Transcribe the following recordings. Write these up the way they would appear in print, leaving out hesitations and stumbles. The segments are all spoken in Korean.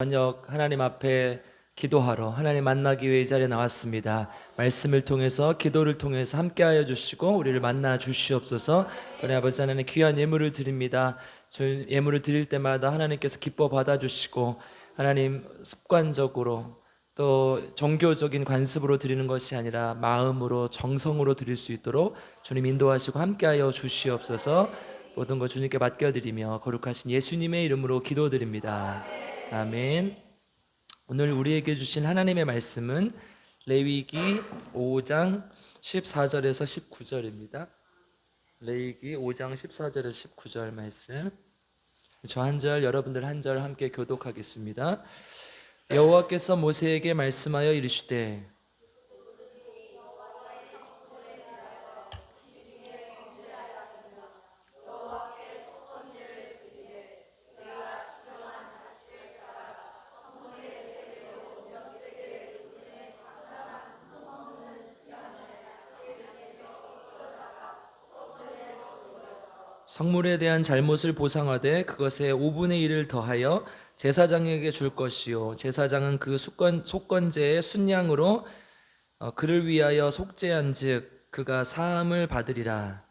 저녁 하나님 앞에 기도하러 하나님 만나기 위해 이 자리에 나왔습니다. 말씀을 통해서 기도를 통해서 함께하여 주시고 우리를 만나 주시옵소서. 우리 아버지 하나님 귀한 예물을 드립니다. 예물을 드릴 때마다 하나님께서 기뻐 받아주시고 하나님 습관적으로 또 종교적인 관습으로 드리는 것이 아니라 마음으로 정성으로 드릴 수 있도록 주님 인도하시고 함께하여 주시옵소서. 모든 것 주님께 맡겨드리며 거룩하신 예수님의 이름으로 기도드립니다. 아멘. 오늘 우리에게 주신 하나님의 말씀은 레위기 5장 14절에서 19절입니다. 레위기 5장 14절에서 19절 말씀. 저 한 절, 여러분들 한 절 함께 교독하겠습니다. 여호와께서 모세에게 말씀하여 이르시되 성물에 대한 잘못을 보상하되 그것에 5분의 1을 더하여 제사장에게 줄 것이요 제사장은 그 속건제의 순양으로 그를 위하여 속죄한즉 그가 사함을 받으리라.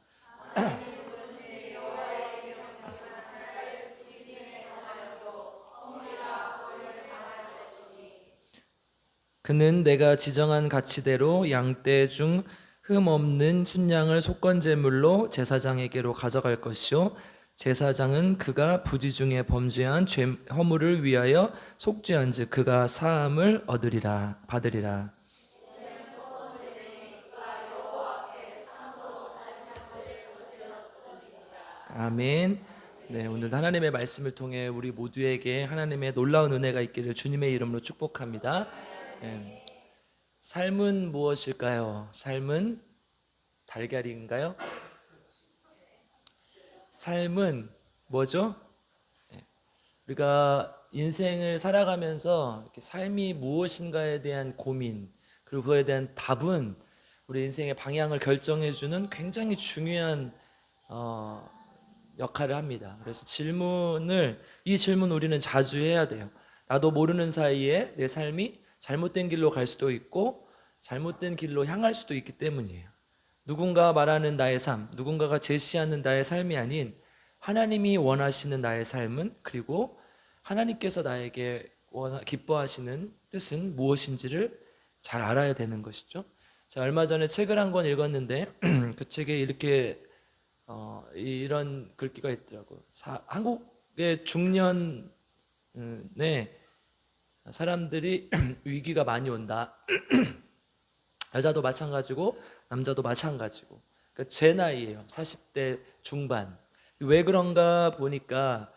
그는 내가 지정한 가치대로 양떼 중 흠 없는 순양을 속건제물로 제사장에게로 가져갈 것이요 제사장은 그가 부지 중에 범죄한 허물을 위하여 속죄한즉 그가 사함을 받으리라. 아멘. 네, 오늘 하나님의 말씀을 통해 우리 모두에게 하나님의 놀라운 은혜가 있기를 주님의 이름으로 축복합니다. 네. 삶은 무엇일까요? 삶은 달걀인가요? 삶은 뭐죠? 우리가 인생을 살아가면서 이렇게 삶이 무엇인가에 대한 고민, 그리고 그에 대한 답은 우리 인생의 방향을 결정해주는 굉장히 중요한 역할을 합니다. 그래서 이 질문 우리는 자주 해야 돼요. 나도 모르는 사이에 내 삶이 잘못된 길로 갈 수도 있고 잘못된 길로 향할 수도 있기 때문이에요. 누군가 말하는 나의 삶, 누군가가 제시하는 나의 삶이 아닌 하나님이 원하시는 나의 삶은, 그리고 하나님께서 나에게 기뻐하시는 뜻은 무엇인지를 잘 알아야 되는 것이죠. 제가 얼마 전에 책을 한 권 읽었는데 그 책에 이런 글귀가 있더라고요. 한국의 중년에 사람들이 위기가 많이 온다. 여자도 마찬가지고 남자도 마찬가지고. 그러니까 제 나이예요. 40대 중반. 왜 그런가 보니까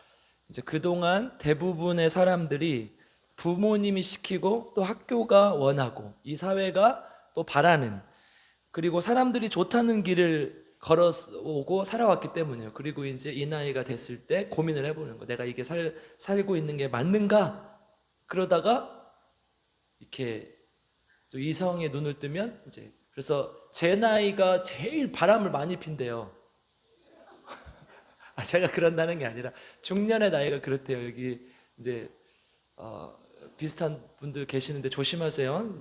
이제 그동안 대부분의 사람들이 부모님이 시키고 또 학교가 원하고 이 사회가 또 바라는, 그리고 사람들이 좋다는 길을 걸어오고 살아왔기 때문이에요. 그리고 이제 이 나이가 됐을 때 고민을 해보는 거예요. 내가 이게 살고 있는 게 맞는가? 그러다가 이렇게 또 이성의 눈을 뜨면 이제, 그래서 제 나이가 제일 바람을 많이 핀대요. 제가 그런다는 게 아니라 중년의 나이가 그렇대요. 여기 이제 비슷한 분들 계시는데 조심하세요.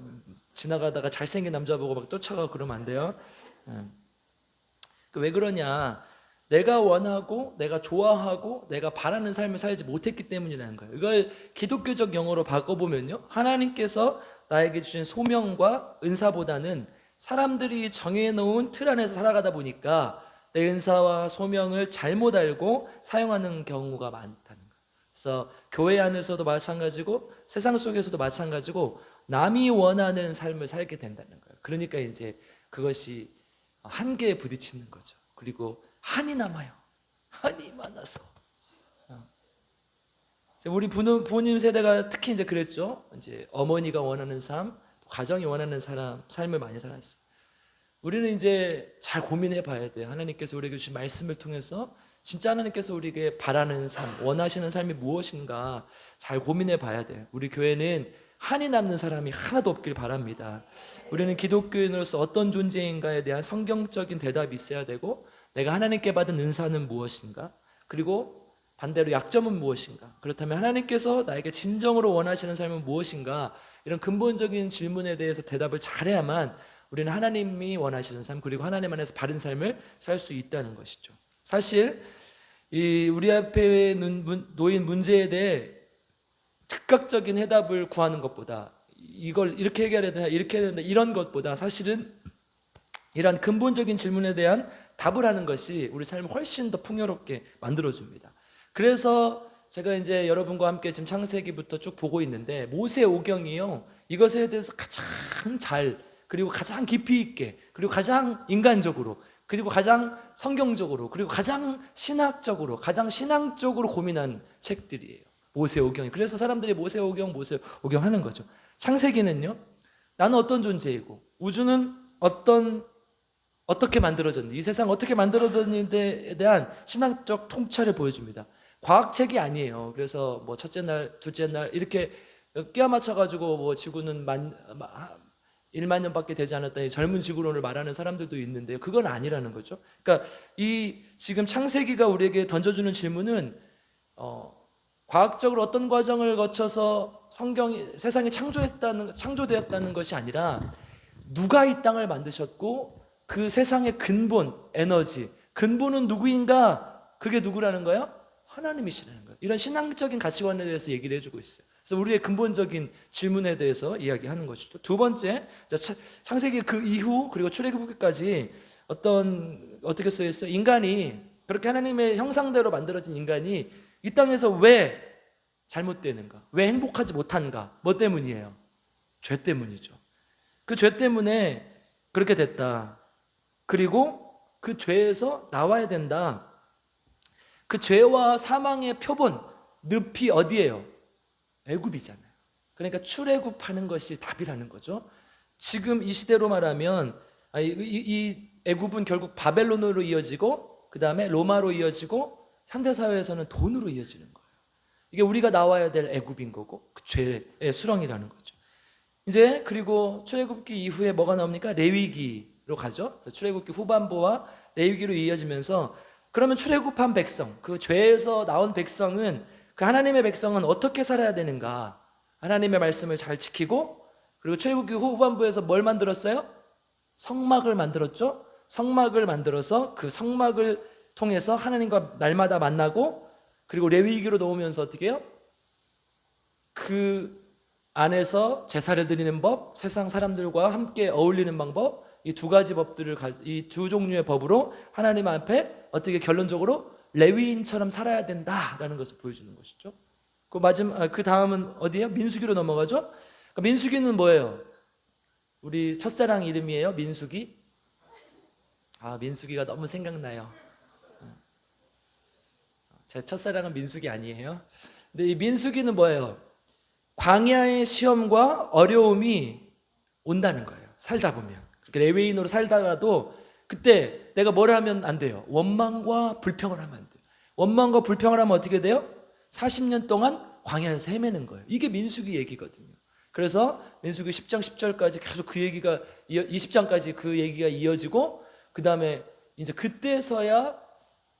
지나가다가 잘생긴 남자 보고 막 쫓아가고 그러면 안 돼요. 왜 그러냐? 내가 원하고 내가 좋아하고 내가 바라는 삶을 살지 못했기 때문이라는 거예요. 이걸 기독교적 용어로 바꿔보면요, 하나님께서 나에게 주신 소명과 은사보다는 사람들이 정해놓은 틀 안에서 살아가다 보니까 내 은사와 소명을 잘못 알고 사용하는 경우가 많다는 거예요. 그래서 교회 안에서도 마찬가지고 세상 속에서도 마찬가지고 남이 원하는 삶을 살게 된다는 거예요. 그러니까 이제 그것이 한계에 부딪히는 거죠. 그리고 한이 남아요. 한이 많아서. 우리 부모님 세대가 특히 이제 그랬죠. 이제 어머니가 원하는 삶, 가정이 원하는 삶을 많이 살았어요. 우리는 이제 잘 고민해 봐야 돼요. 하나님께서 우리에게 주신 말씀을 통해서 진짜 하나님께서 우리에게 바라는 삶, 원하시는 삶이 무엇인가 잘 고민해 봐야 돼요. 우리 교회는 한이 남는 사람이 하나도 없길 바랍니다. 우리는 기독교인으로서 어떤 존재인가에 대한 성경적인 대답이 있어야 되고, 내가 하나님께 받은 은사는 무엇인가, 그리고 반대로 약점은 무엇인가? 그렇다면 하나님께서 나에게 진정으로 원하시는 삶은 무엇인가? 이런 근본적인 질문에 대해서 대답을 잘해야만 우리는 하나님이 원하시는 삶, 그리고 하나님 안에서 바른 삶을 살 수 있다는 것이죠. 사실 이 우리 앞에 놓인 문제에 대해 즉각적인 해답을 구하는 것보다, 이걸 이렇게 해결해야 된다, 이렇게 해야 된다, 이런 것보다 사실은 이러한 근본적인 질문에 대한 답을 하는 것이 우리 삶을 훨씬 더 풍요롭게 만들어줍니다. 그래서 제가 이제 여러분과 함께 지금 창세기부터 쭉 보고 있는데, 모세오경이요, 이것에 대해서 가장 잘, 그리고 가장 깊이 있게, 그리고 가장 인간적으로, 그리고 가장 성경적으로, 그리고 가장 신학적으로, 가장 신앙적으로 고민한 책들이에요, 모세오경이. 그래서 사람들이 모세오경 하는 거죠. 창세기는요, 나는 어떤 존재이고 우주는 어떻게 만들어졌는지, 이 세상 어떻게 만들어졌는지에 대한 신앙적 통찰을 보여줍니다. 과학책이 아니에요. 그래서 뭐 첫째 날, 둘째 날 이렇게 끼워 맞춰가지고 뭐 지구는 1만 년밖에 되지 않았다, 젊은 지구론을 말하는 사람들도 있는데요, 그건 아니라는 거죠. 그러니까 이 지금 창세기가 우리에게 던져주는 질문은 과학적으로 어떤 과정을 거쳐서 세상이 창조되었다는 것이 아니라, 누가 이 땅을 만드셨고 그 세상의 근본, 에너지, 근본은 누구인가? 그게 누구라는 거예요? 하나님이시라는 거예요. 이런 신앙적인 가치관에 대해서 얘기를 해주고 있어요. 그래서 우리의 근본적인 질문에 대해서 이야기하는 것이죠. 두 번째, 창세기 그 이후 그리고 출애굽기까지 어떻게 쓰여 있어요? 인간이, 그렇게 하나님의 형상대로 만들어진 인간이 이 땅에서 왜 잘못되는가? 왜 행복하지 못한가? 뭐 때문이에요? 죄 때문이죠. 그 죄 때문에 그렇게 됐다. 그리고 그 죄에서 나와야 된다. 그 죄와 사망의 표본, 늪이 어디예요? 애굽이잖아요. 그러니까 출애굽하는 것이 답이라는 거죠. 지금 이 시대로 말하면 이 애굽은 결국 바벨론으로 이어지고, 그 다음에 로마로 이어지고, 현대사회에서는 돈으로 이어지는 거예요. 이게 우리가 나와야 될 애굽인 거고, 그 죄의 수렁이라는 거죠. 이제 그리고 출애굽기 이후에 뭐가 나옵니까? 레위기로 가죠. 출애굽기 후반부와 레위기로 이어지면서, 그러면 출애굽한 백성, 그 죄에서 나온 백성은, 그 하나님의 백성은 어떻게 살아야 되는가? 하나님의 말씀을 잘 지키고, 그리고 출애굽기 후반부에서 뭘 만들었어요? 성막을 만들었죠. 성막을 만들어서 그 성막을 통해서 하나님과 날마다 만나고, 그리고 레위기로 넘으면서 어떻게 해요? 그 안에서 제사를 드리는 법, 세상 사람들과 함께 어울리는 방법, 이 두 가지 법들을, 이 두 종류의 법으로 하나님 앞에 어떻게 결론적으로 레위인처럼 살아야 된다라는 것을 보여주는 것이죠. 그 다음은 어디예요? 민수기로 넘어가죠. 그러니까 민수기는 뭐예요? 우리 첫사랑 이름이에요, 민수기. 민수기가 너무 생각나요. 제 첫사랑은 민수기 아니에요. 근데 이 민수기는 뭐예요? 광야의 시험과 어려움이 온다는 거예요, 살다 보면. 그렇게 레위인으로 살다가도 그때 내가 뭘 하면 안 돼요? 원망과 불평을 하면 안 돼요. 원망과 불평을 하면 어떻게 돼요? 40년 동안 광야에서 헤매는 거예요. 이게 민수기 얘기거든요. 그래서 민수기 10장 10절까지 계속 그 얘기가, 20장까지 그 얘기가 이어지고, 그 다음에 이제 그때서야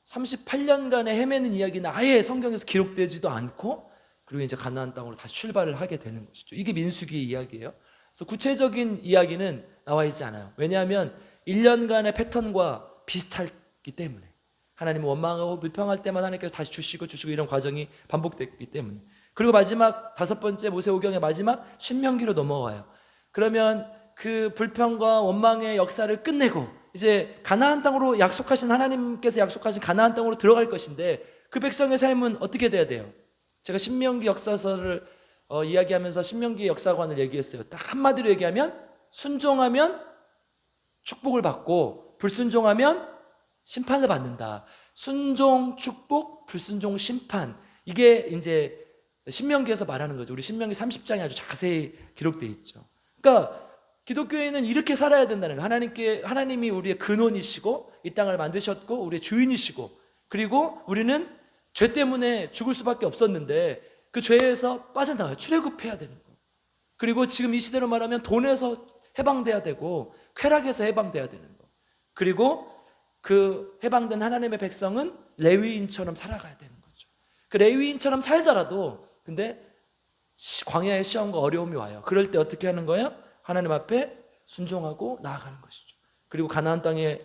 38년간의 헤매는 이야기는 아예 성경에서 기록되지도 않고, 그리고 이제 가나안 땅으로 다시 출발을 하게 되는 것이죠. 이게 민수기의 이야기예요. 그래서 구체적인 이야기는 나와 있지 않아요. 왜냐하면 1년간의 패턴과 비슷하기 때문에, 하나님은 원망하고 불평할 때마다 하나님께서 다시 주시고 이런 과정이 반복됐기 때문에. 그리고 마지막 5번째 모세오경의 마지막 신명기로 넘어와요. 그러면 그 불평과 원망의 역사를 끝내고 이제 가나안 땅으로 하나님께서 약속하신 가나안 땅으로 들어갈 것인데, 그 백성의 삶은 어떻게 돼야 돼요? 제가 신명기 역사서를 이야기하면서 신명기 역사관을 얘기했어요. 딱 한마디로 얘기하면, 순종하면 축복을 받고 불순종하면 심판을 받는다. 순종, 축복, 불순종, 심판. 이게 이제 신명기에서 말하는 거죠. 우리 신명기 30장에 아주 자세히 기록되어 있죠. 그러니까 기독교인은 이렇게 살아야 된다는 거예요. 하나님이 우리의 근원이시고 이 땅을 만드셨고 우리의 주인이시고, 그리고 우리는 죄 때문에 죽을 수밖에 없었는데 그 죄에서 빠져나와요. 출애굽해야 되는 거. 그리고 지금 이 시대로 말하면 돈에서 해방돼야 되고 쾌락에서 해방돼야 되는 거. 그리고 그 해방된 하나님의 백성은 레위인처럼 살아가야 되는 거죠. 그 레위인처럼 살더라도 근데 광야의 시험과 어려움이 와요. 그럴 때 어떻게 하는 거예요? 하나님 앞에 순종하고 나아가는 것이죠. 그리고 가나안 땅에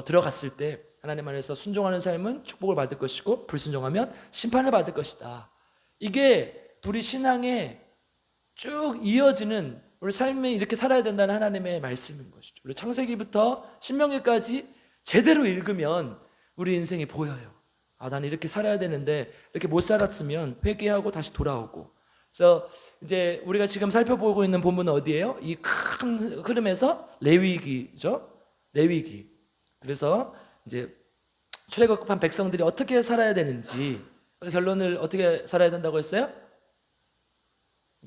들어갔을 때 하나님 안에서 순종하는 삶은 축복을 받을 것이고 불순종하면 심판을 받을 것이다. 이게 우리 신앙에 쭉 이어지는 우리 삶에 이렇게 살아야 된다는 하나님의 말씀인 것이죠. 우리 창세기부터 신명기까지 제대로 읽으면 우리 인생이 보여요. 나는 이렇게 살아야 되는데 이렇게 못 살았으면 회개하고 다시 돌아오고. 그래서 이제 우리가 지금 살펴보고 있는 본문은 어디예요? 이 큰 흐름에서 레위기죠. 레위기. 그래서 이제 출애굽한 백성들이 어떻게 살아야 되는지, 결론을 어떻게 살아야 된다고 했어요?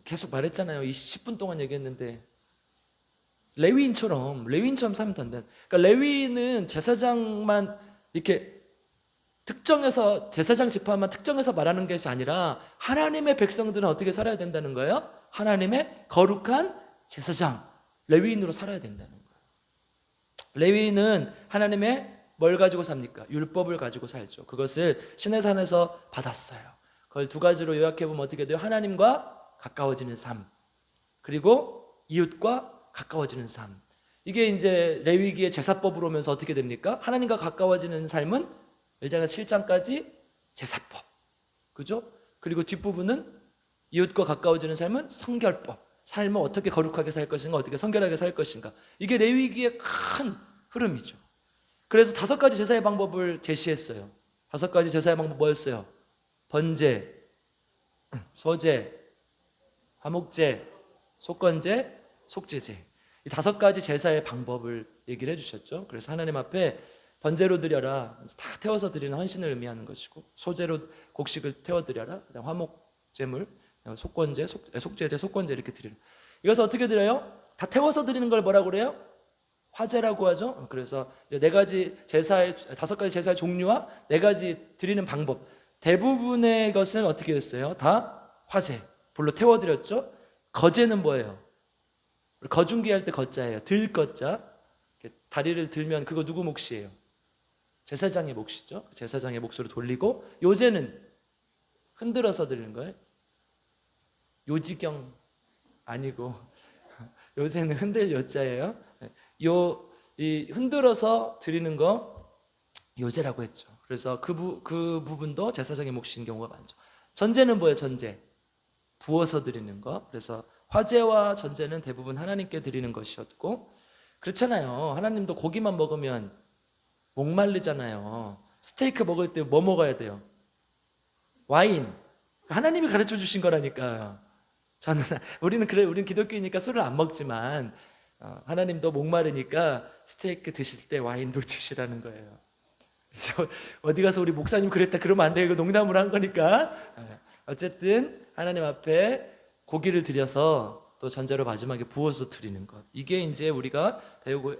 계속 말했잖아요. 이 10분 동안 얘기했는데 레위인처럼 살면 된다. 그러니까 레위인은 제사장만 이렇게 특정해서, 제사장 지파만 특정해서 말하는 것이 아니라 하나님의 백성들은 어떻게 살아야 된다는 거예요? 하나님의 거룩한 제사장, 레위인으로 살아야 된다는 거예요. 레위인은 하나님의 뭘 가지고 삽니까? 율법을 가지고 살죠. 그것을 시내산에서 받았어요. 그걸 두 가지로 요약해보면 어떻게 돼요? 하나님과 가까워지는 삶, 그리고 이웃과 가까워지는 삶. 이게 이제 레위기의 제사법으로 오면서 어떻게 됩니까? 하나님과 가까워지는 삶은 1장에서 7장까지 제사법, 그죠? 그리고 뒷부분은 이웃과 가까워지는 삶은 성결법, 삶을 어떻게 거룩하게 살 것인가, 어떻게 성결하게 살 것인가. 이게 레위기의 큰 흐름이죠. 그래서 5가지 제사의 방법을 제시했어요. 5가지 제사의 방법 뭐였어요? 번제, 소제, 화목제, 속건제, 속죄제. 이 5가지 제사의 방법을 얘기를 해주셨죠. 그래서 하나님 앞에 번제로 드려라, 다 태워서 드리는 헌신을 의미하는 것이고, 소제로 곡식을 태워드려라, 그다음 화목제물, 속건제, 속죄제, 속건제 이렇게 드리는. 이것을 어떻게 드려요? 다 태워서 드리는 걸 뭐라고 그래요? 화제라고 하죠. 그래서 이제 4가지 제사의 5가지 제사의 종류와 4가지 드리는 방법, 대부분의 것은 어떻게 했어요? 다 화제, 불로 태워드렸죠. 거제는 뭐예요? 거중기 할 때 거자예요. 들거자. 다리를 들면 그거 누구 몫이에요? 제사장의 몫이죠. 제사장의 몫으로 돌리고, 요제는 흔들어서 드리는 거예요. 요지경 아니고 요새는 흔들 요자예요. 이 흔들어서 드리는 거 요제라고 했죠. 그래서 그 부분도 제사장의 몫인 경우가 많죠. 전제는 뭐예요? 전제, 부어서 드리는 거. 그래서 화제와 전제는 대부분 하나님께 드리는 것이었고, 그렇잖아요. 하나님도 고기만 먹으면 목마르잖아요. 스테이크 먹을 때 뭐 먹어야 돼요? 와인. 하나님이 가르쳐 주신 거라니까요. 우리는 기독교이니까 술을 안 먹지만 하나님도 목마르니까 스테이크 드실 때 와인도 드시라는 거예요. 어디 가서 우리 목사님 그랬다 그러면 안 돼요. 이거 농담으로 한 거니까. 어쨌든 하나님 앞에 고기를 드려서 또 전제로 마지막에 부어서 드리는 것, 이게 이제 우리가 배우고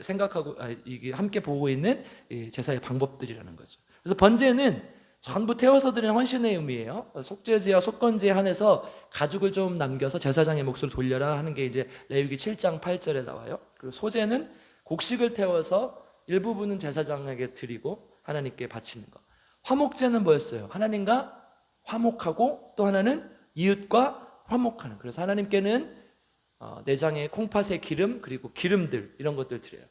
생각하고 이게 함께 보고 있는 제사의 방법들이라는 거죠. 그래서 번제는 전부 태워서 드리는 헌신의 의미예요. 속죄제와 속건제에 한해서 가죽을 좀 남겨서 제사장의 몫으로 돌려라 하는 게 이제 레위기 7장 8절에 나와요. 그리고 소제는 곡식을 태워서 일부분은 제사장에게 드리고 하나님께 바치는 것. 화목제는 뭐였어요? 하나님과 화목하고 또 하나는 이웃과 화목하는. 그래서 하나님께는 내장에 콩팥의 기름, 그리고 기름들, 이런 것들 드려요.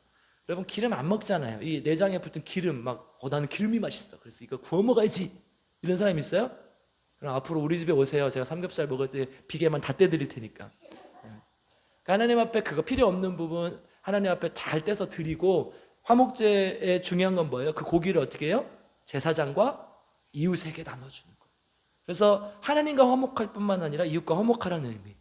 여러분, 기름 안 먹잖아요. 이 내장에 붙은 기름 막 나는 기름이 맛있어, 그래서 이거 구워 먹어야지, 이런 사람 있어요? 그럼 앞으로 우리 집에 오세요. 제가 삼겹살 먹을 때 비계만 다 떼드릴 테니까. 그러니까 하나님 앞에 그거 필요 없는 부분 하나님 앞에 잘 떼서 드리고, 화목제의 중요한 건 뭐예요? 그 고기를 어떻게 해요? 제사장과 이웃에게 나눠주는 거예요. 그래서 하나님과 화목할 뿐만 아니라 이웃과 화목하라는 의미.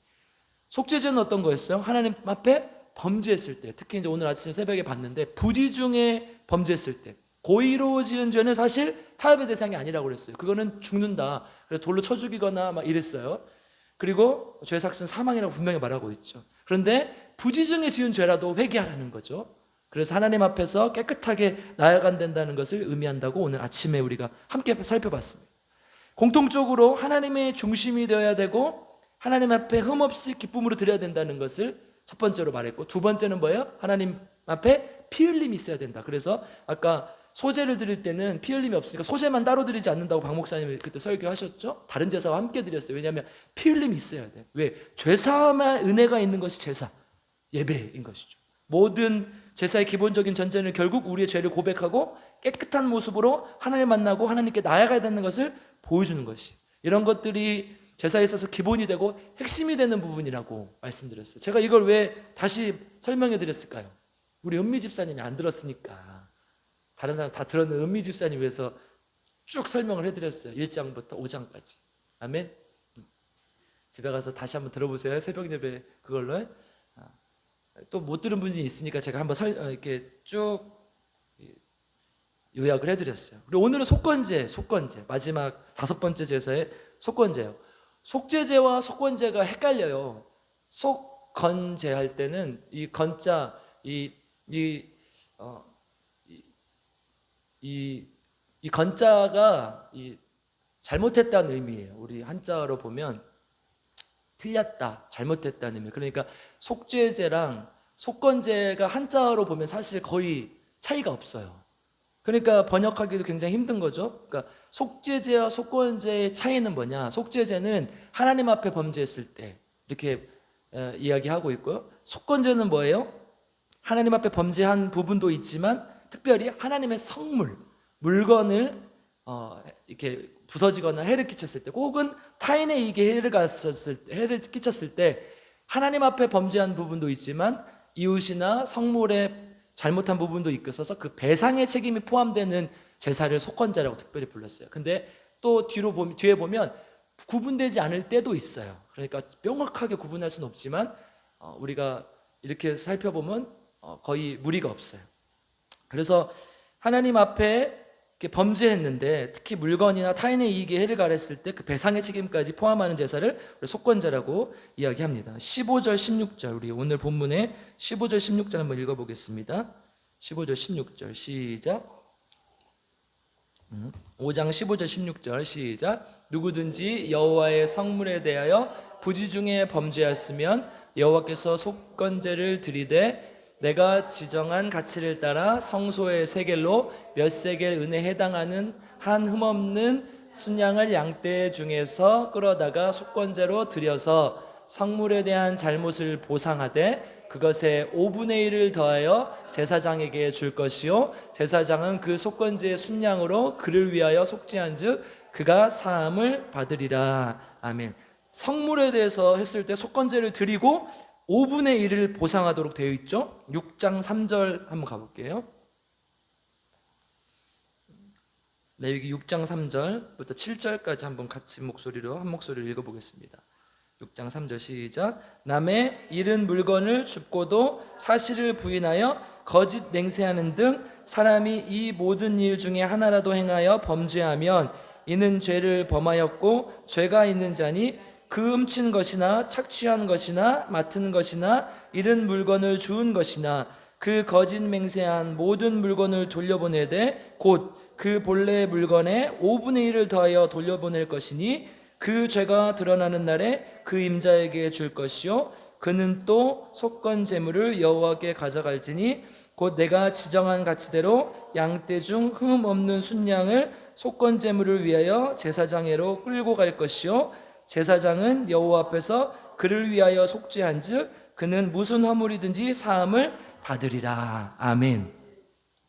속죄제는 어떤 거였어요? 하나님 앞에 범죄했을 때, 특히 이제 오늘 아침 새벽에 봤는데 부지 중에 범죄했을 때, 고의로 지은 죄는 사실 타협의 대상이 아니라고 그랬어요. 그거는 죽는다. 그래서 돌로 쳐 죽이거나 막 이랬어요. 그리고 죄의 삭은 사망이라고 분명히 말하고 있죠. 그런데 부지 중에 지은 죄라도 회개하라는 거죠. 그래서 하나님 앞에서 깨끗하게 나아간다는 것을 의미한다고 오늘 아침에 우리가 함께 살펴봤습니다. 공통적으로 하나님의 중심이 되어야 되고 하나님 앞에 흠없이 기쁨으로 드려야 된다는 것을 첫 번째로 말했고, 두 번째는 뭐예요? 하나님 앞에 피 흘림이 있어야 된다. 그래서 아까 소제를 드릴 때는 피 흘림이 없으니까 소제만 따로 드리지 않는다고 박 목사님이 그때 설교하셨죠? 다른 제사와 함께 드렸어요. 왜냐하면 피 흘림이 있어야 돼. 왜? 죄사함의 은혜가 있는 것이 제사, 예배인 것이죠. 모든 제사의 기본적인 전제는 결국 우리의 죄를 고백하고 깨끗한 모습으로 하나님 만나고 하나님께 나아가야 되는 것을 보여주는 것이, 이런 것들이 제사에 있어서 기본이 되고 핵심이 되는 부분이라고 말씀드렸어요. 제가 이걸 왜 다시 설명해 드렸을까요? 우리 은미 집사님이 안 들었으니까. 다른 사람 다 들었는 은미 집사님 위해서 쭉 설명을 해드렸어요. 1장부터 5장까지. 아멘. 집에 가서 다시 한번 들어보세요. 새벽 예배 그걸로. 또 못 들은 분이 있으니까 제가 한번 이렇게 쭉 요약을 해드렸어요. 그리고 오늘은 속건제 마지막 5번째 제사의 속건제예요. 속죄제와 속건제가 헷갈려요. 속건제 할 때는 이 건자 이 건자가 잘못했다는 의미예요. 우리 한자로 보면 틀렸다, 잘못했다는 의미. 그러니까 속죄제랑 속건제가 한자로 보면 사실 거의 차이가 없어요. 그러니까 번역하기도 굉장히 힘든 거죠. 그러니까 속죄제와 속건제의 차이는 뭐냐? 속죄제는 하나님 앞에 범죄했을 때 이렇게 이야기하고 있고요. 속건제는 뭐예요? 하나님 앞에 범죄한 부분도 있지만 특별히 하나님의 성물, 물건을 이렇게 부서지거나 해를 끼쳤을 때, 혹은 타인에게 해를 끼쳤을 때 하나님 앞에 범죄한 부분도 있지만 이웃이나 성물에 잘못한 부분도 있어서 그 배상의 책임이 포함되는 제사를 속건제라고 특별히 불렀어요. 근데 또 뒤에 보면 구분되지 않을 때도 있어요. 그러니까 명확하게 구분할 수는 없지만 우리가 이렇게 살펴보면 거의 무리가 없어요. 그래서 하나님 앞에 이렇게 범죄했는데 특히 물건이나 타인의 이익에 해를 가했을 때 그 배상의 책임까지 포함하는 제사를 속건제라고 이야기합니다. 15절 16절, 우리 오늘 본문의 15절 16절 한번 읽어보겠습니다. 15절 16절 시작. 5장 15절 16절 시작. 누구든지 여호와의 성물에 대하여 부지 중에 범죄하였으면 여호와께서 속건제를 드리되 내가 지정한 가치를 따라 성소의 세겔로 몇 세겔 은혜에 해당하는 한 흠없는 순양을 양떼 중에서 끌어다가 속건제로 드려서 성물에 대한 잘못을 보상하되 그것에 5분의 1을 더하여 제사장에게 줄 것이요 제사장은 그 속건제의 순양으로 그를 위하여 속죄한즉 그가 사함을 받으리라. 아멘. 성물에 대해서 했을 때 속건제를 드리고 5분의 1을 보상하도록 되어 있죠. 6장 3절 한번 가볼게요. 레위기 6장 3절부터 7절까지 한번 같이 한 목소리로 읽어보겠습니다. 6장 3절 시작. 남의 잃은 물건을 줍고도 사실을 부인하여 거짓 맹세하는 등 사람이 이 모든 일 중에 하나라도 행하여 범죄하면 이는 죄를 범하였고 죄가 있는 자니 그 훔친 것이나 착취한 것이나 맡은 것이나 잃은 물건을 주운 것이나 그 거짓 맹세한 모든 물건을 돌려보내되 곧 그 본래 물건의 5분의 1을 더하여 돌려보낼 것이니 그 죄가 드러나는 날에 그 임자에게 줄 것이요 그는 또 속건 제물을 여호와께 가져갈지니 곧 내가 지정한 가치대로 양떼 중 흠 없는 순양을 속건 제물을 위하여 제사장에로 끌고 갈 것이요 제사장은 여호와 앞에서 그를 위하여 속죄한즉 그는 무슨 허물이든지 사함을 받으리라. 아멘.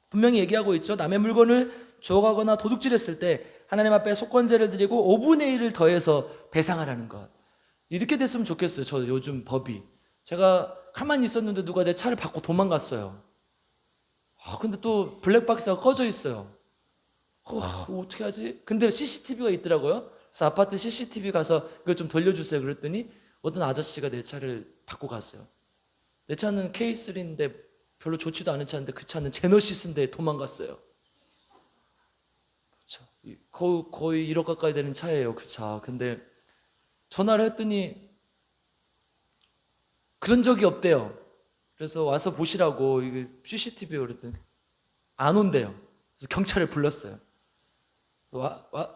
분명히 얘기하고 있죠. 남의 물건을 주워가거나 도둑질했을 때 하나님 앞에 속건제를 드리고 5분의 1을 더해서 배상하라는 것. 이렇게 됐으면 좋겠어요. 저 요즘 법이. 제가 가만히 있었는데 누가 내 차를 받고 도망갔어요. 근데 또 블랙박스가 꺼져 있어요. 어떻게 하지? 근데 CCTV가 있더라고요. 그래서 아파트 CCTV 가서 이거 좀 돌려주세요. 그랬더니 어떤 아저씨가 내 차를 받고 갔어요. 내 차는 K3인데 별로 좋지도 않은 차인데 그 차는 제너시스인데 도망갔어요. 거의 1억 가까이 되는 차예요, 그 차. 근데 전화를 했더니 그런 적이 없대요. 그래서 와서 보시라고 이게 CCTV에 그랬더니 안 온대요. 그래서 경찰을 불렀어요.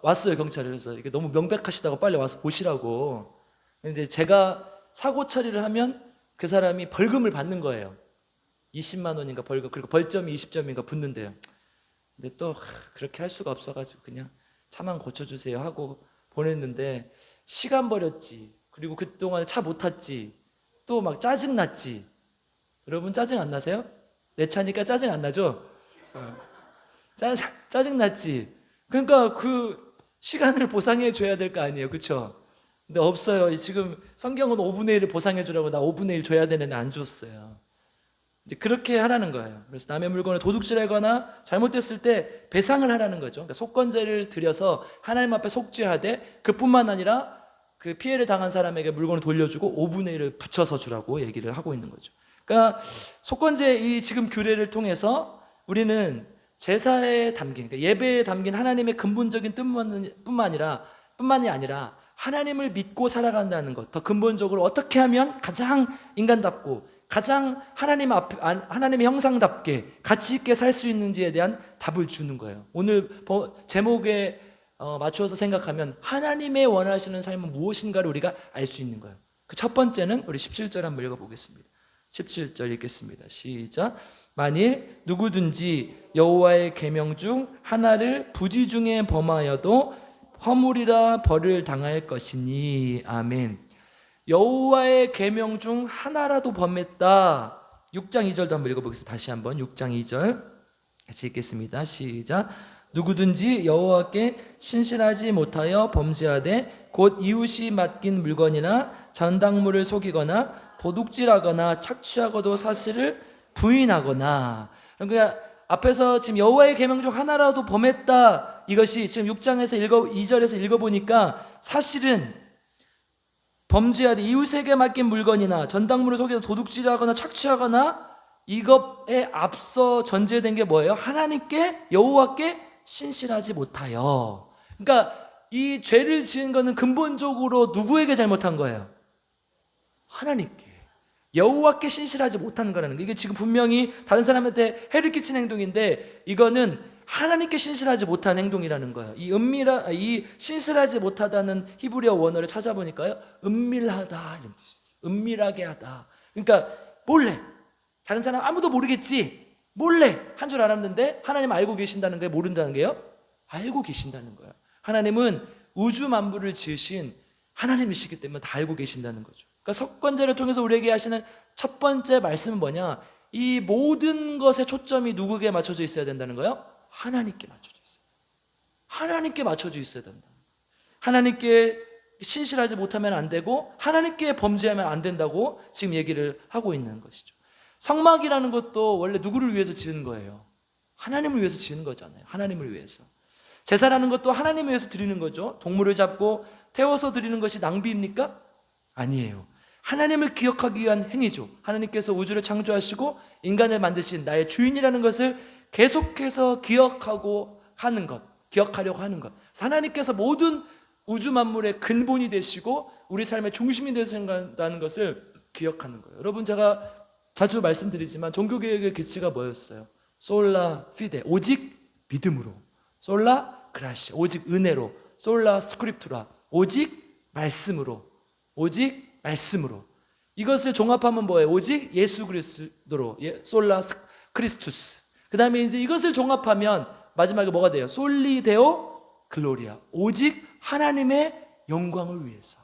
왔어요, 경찰이. 그래서 이게 너무 명백하시다고 빨리 와서 보시라고. 근데 제가 사고 처리를 하면 그 사람이 벌금을 받는 거예요. 20만 원인가 벌금, 그리고 벌점이 20점인가 붙는데요. 근데 또 그렇게 할 수가 없어가지고 그냥 차만 고쳐주세요 하고 보냈는데 시간 버렸지. 그리고 그동안 차 못 탔지. 또 막 짜증 났지. 여러분 짜증 안 나세요? 내 차니까 짜증 안 나죠? 짜증 났지. 그러니까 그 시간을 보상해 줘야 될 거 아니에요, 그렇죠? 근데 없어요. 지금 성경은 5분의 1을 보상해 주라고 나 5분의 1 줘야 되는데 안 줬어요. 이제 그렇게 하라는 거예요. 그래서 남의 물건을 도둑질하거나 잘못됐을 때 배상을 하라는 거죠. 그러니까 속건제를 드려서 하나님 앞에 속죄하되 그뿐만 아니라 그 피해를 당한 사람에게 물건을 돌려주고 5분의 1을 붙여서 주라고 얘기를 하고 있는 거죠. 그러니까 속건제 이 지금 규례를 통해서 우리는 제사에 담긴, 그러니까 예배에 담긴 하나님의 근본적인 뿐만이 아니라 하나님을 믿고 살아간다는 것, 더 근본적으로 어떻게 하면 가장 인간답고 가장 하나님의 형상답게 가치 있게 살 수 있는지에 대한 답을 주는 거예요. 오늘 제목에 맞추어서 생각하면 하나님의 원하시는 삶은 무엇인가를 우리가 알 수 있는 거예요. 그 첫 번째는 우리 17절 한번 읽어보겠습니다. 17절 읽겠습니다. 시작. 만일 누구든지 여호와의 계명 중 하나를 부지 중에 범하여도 허물이라 벌을 당할 것이니. 아멘. 여호와의 계명 중 하나라도 범했다. 6장 2절도 한번 읽어보겠습니다. 다시 한번 6장 2절 같이 읽겠습니다. 시작. 누구든지 여호와께 신실하지 못하여 범죄하되 곧 이웃이 맡긴 물건이나 전당물을 속이거나 도둑질하거나 착취하고도 사실을 부인하거나. 그러니까 앞에서 지금 여호와의 계명 중 하나라도 범했다, 이것이 지금 6장에서 2절에서 읽어보니까 사실은 범죄하되 이웃에게 맡긴 물건이나 전당물을 속여서 도둑질하거나 착취하거나 이것에 앞서 전제된 게 뭐예요? 하나님께, 여호와께 신실하지 못하여. 그러니까 이 죄를 지은 거는 근본적으로 누구에게 잘못한 거예요? 하나님께, 여호와께 신실하지 못하는 거라는 거. 이게 지금 분명히 다른 사람한테 해를 끼친 행동인데 이거는 하나님께 신실하지 못한 행동이라는 거예요. 이 신실하지 못하다는 히브리어 원어를 찾아보니까요, 은밀하다 이런 뜻이에요. 은밀하게 하다. 그러니까 몰래, 다른 사람 아무도 모르겠지, 몰래 한 줄 알았는데 하나님 알고 계신다는 거예요? 모른다는 거예요? 알고 계신다는 거예요. 하나님은 우주 만물을 지으신 하나님이시기 때문에 다 알고 계신다는 거죠. 그러니까 속건제를 통해서 우리에게 하시는 첫 번째 말씀은 뭐냐? 이 모든 것의 초점이 누구에게 맞춰져 있어야 된다는 거예요? 하나님께 맞춰져 있어요. 하나님께 맞춰져 있어야 된다. 하나님께 신실하지 못하면 안 되고 하나님께 범죄하면 안 된다고 지금 얘기를 하고 있는 것이죠. 성막이라는 것도 원래 누구를 위해서 지은 거예요? 하나님을 위해서 지은 거잖아요. 하나님을 위해서. 제사라는 것도 하나님을 위해서 드리는 거죠. 동물을 잡고 태워서 드리는 것이 낭비입니까? 아니에요. 하나님을 기억하기 위한 행위죠. 하나님께서 우주를 창조하시고 인간을 만드신 나의 주인이라는 것을 계속해서 기억하고 하는 것, 기억하려고 하는 것. 하나님께서 모든 우주 만물의 근본이 되시고 우리 삶의 중심이 되신다는 것을 기억하는 거예요. 여러분, 제가 자주 말씀드리지만 종교개혁의 기치가 뭐였어요? 솔라 피데, 오직 믿음으로. 솔라 그라시아, 오직 은혜로. 솔라 스크립투라, 오직 말씀으로. 오직 말씀으로. 이것을 종합하면 뭐예요? 오직 예수 그리스도로. 솔라 크리스투스. 그 다음에 이제 이것을 종합하면 마지막에 뭐가 돼요? 솔리데오 글로리아, 오직 하나님의 영광을 위해서.